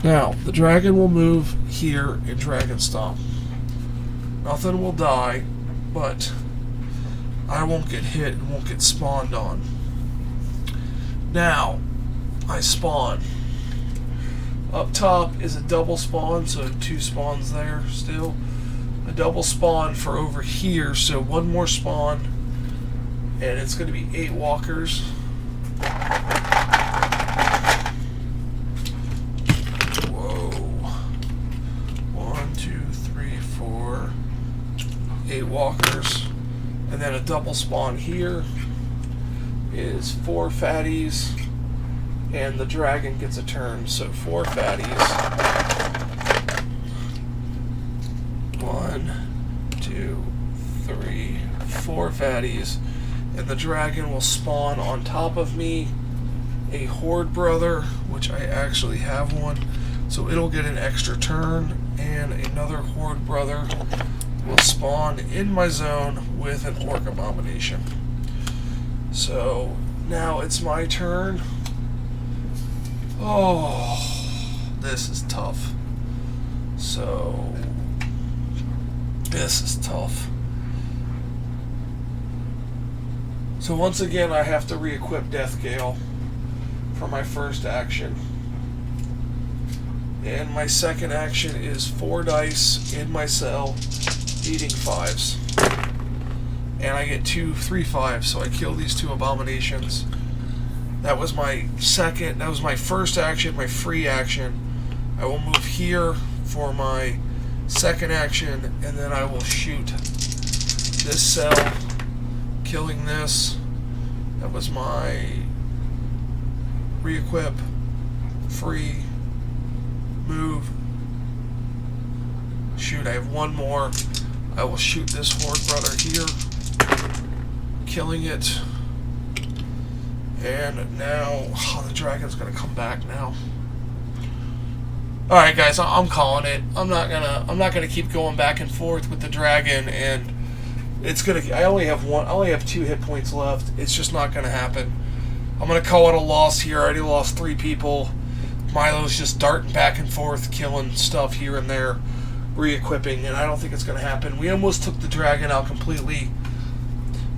Now, the dragon will move here in Dragon Stomp. Nothing will die, but I won't get hit and won't get spawned on. Now, I spawn. Up top is a double spawn, so 2 spawns there still. A double spawn for over here, so 1 more spawn, and it's going to be 8 walkers. Whoa. 1, 2, 3, 4, 8 walkers. And then a double spawn here is 4 fatties and the dragon gets a turn. So 4 fatties. 1, 2, 3, 4 fatties, and the dragon will spawn on top of me a horde brother, which I actually have one, so it'll get an extra turn, and another horde brother will spawn in my zone with an orc abomination. So now it's my turn. Oh, this is tough. So this is tough. So once again, I have to re-equip Death Gale for my first action. And my second action is 4 dice in my cell, eating 5s. And I get 2 3/5, so I kill these 2 abominations. That was my first action, my free action. I will move here for my second action, and then I will shoot this cell, killing this. That was my re-equip, free, move, shoot. I have 1 more. I will shoot this horde brother here, killing it. And now, the dragon's gonna come back now. All right, guys, I'm calling it. I'm not gonna keep going back and forth with the dragon, and it's gonna. I only have 2 hit points left. It's just not gonna happen. I'm gonna call it a loss here. I already lost 3 people. Milo's just darting back and forth, killing stuff here and there, re-equipping, and I don't think it's gonna happen. We almost took the dragon out completely.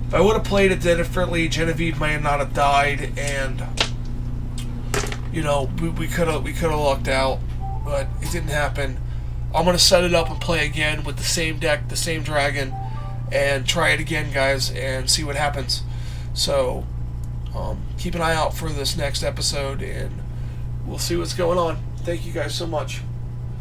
If I would have played it differently, Genevieve may not have died, and you know, we could have lucked out, but it didn't happen. I'm gonna set it up and play again with the same deck, the same dragon, and try it again, guys, and see what happens. So keep an eye out for this next episode, and we'll see what's going on. Thank you guys so much.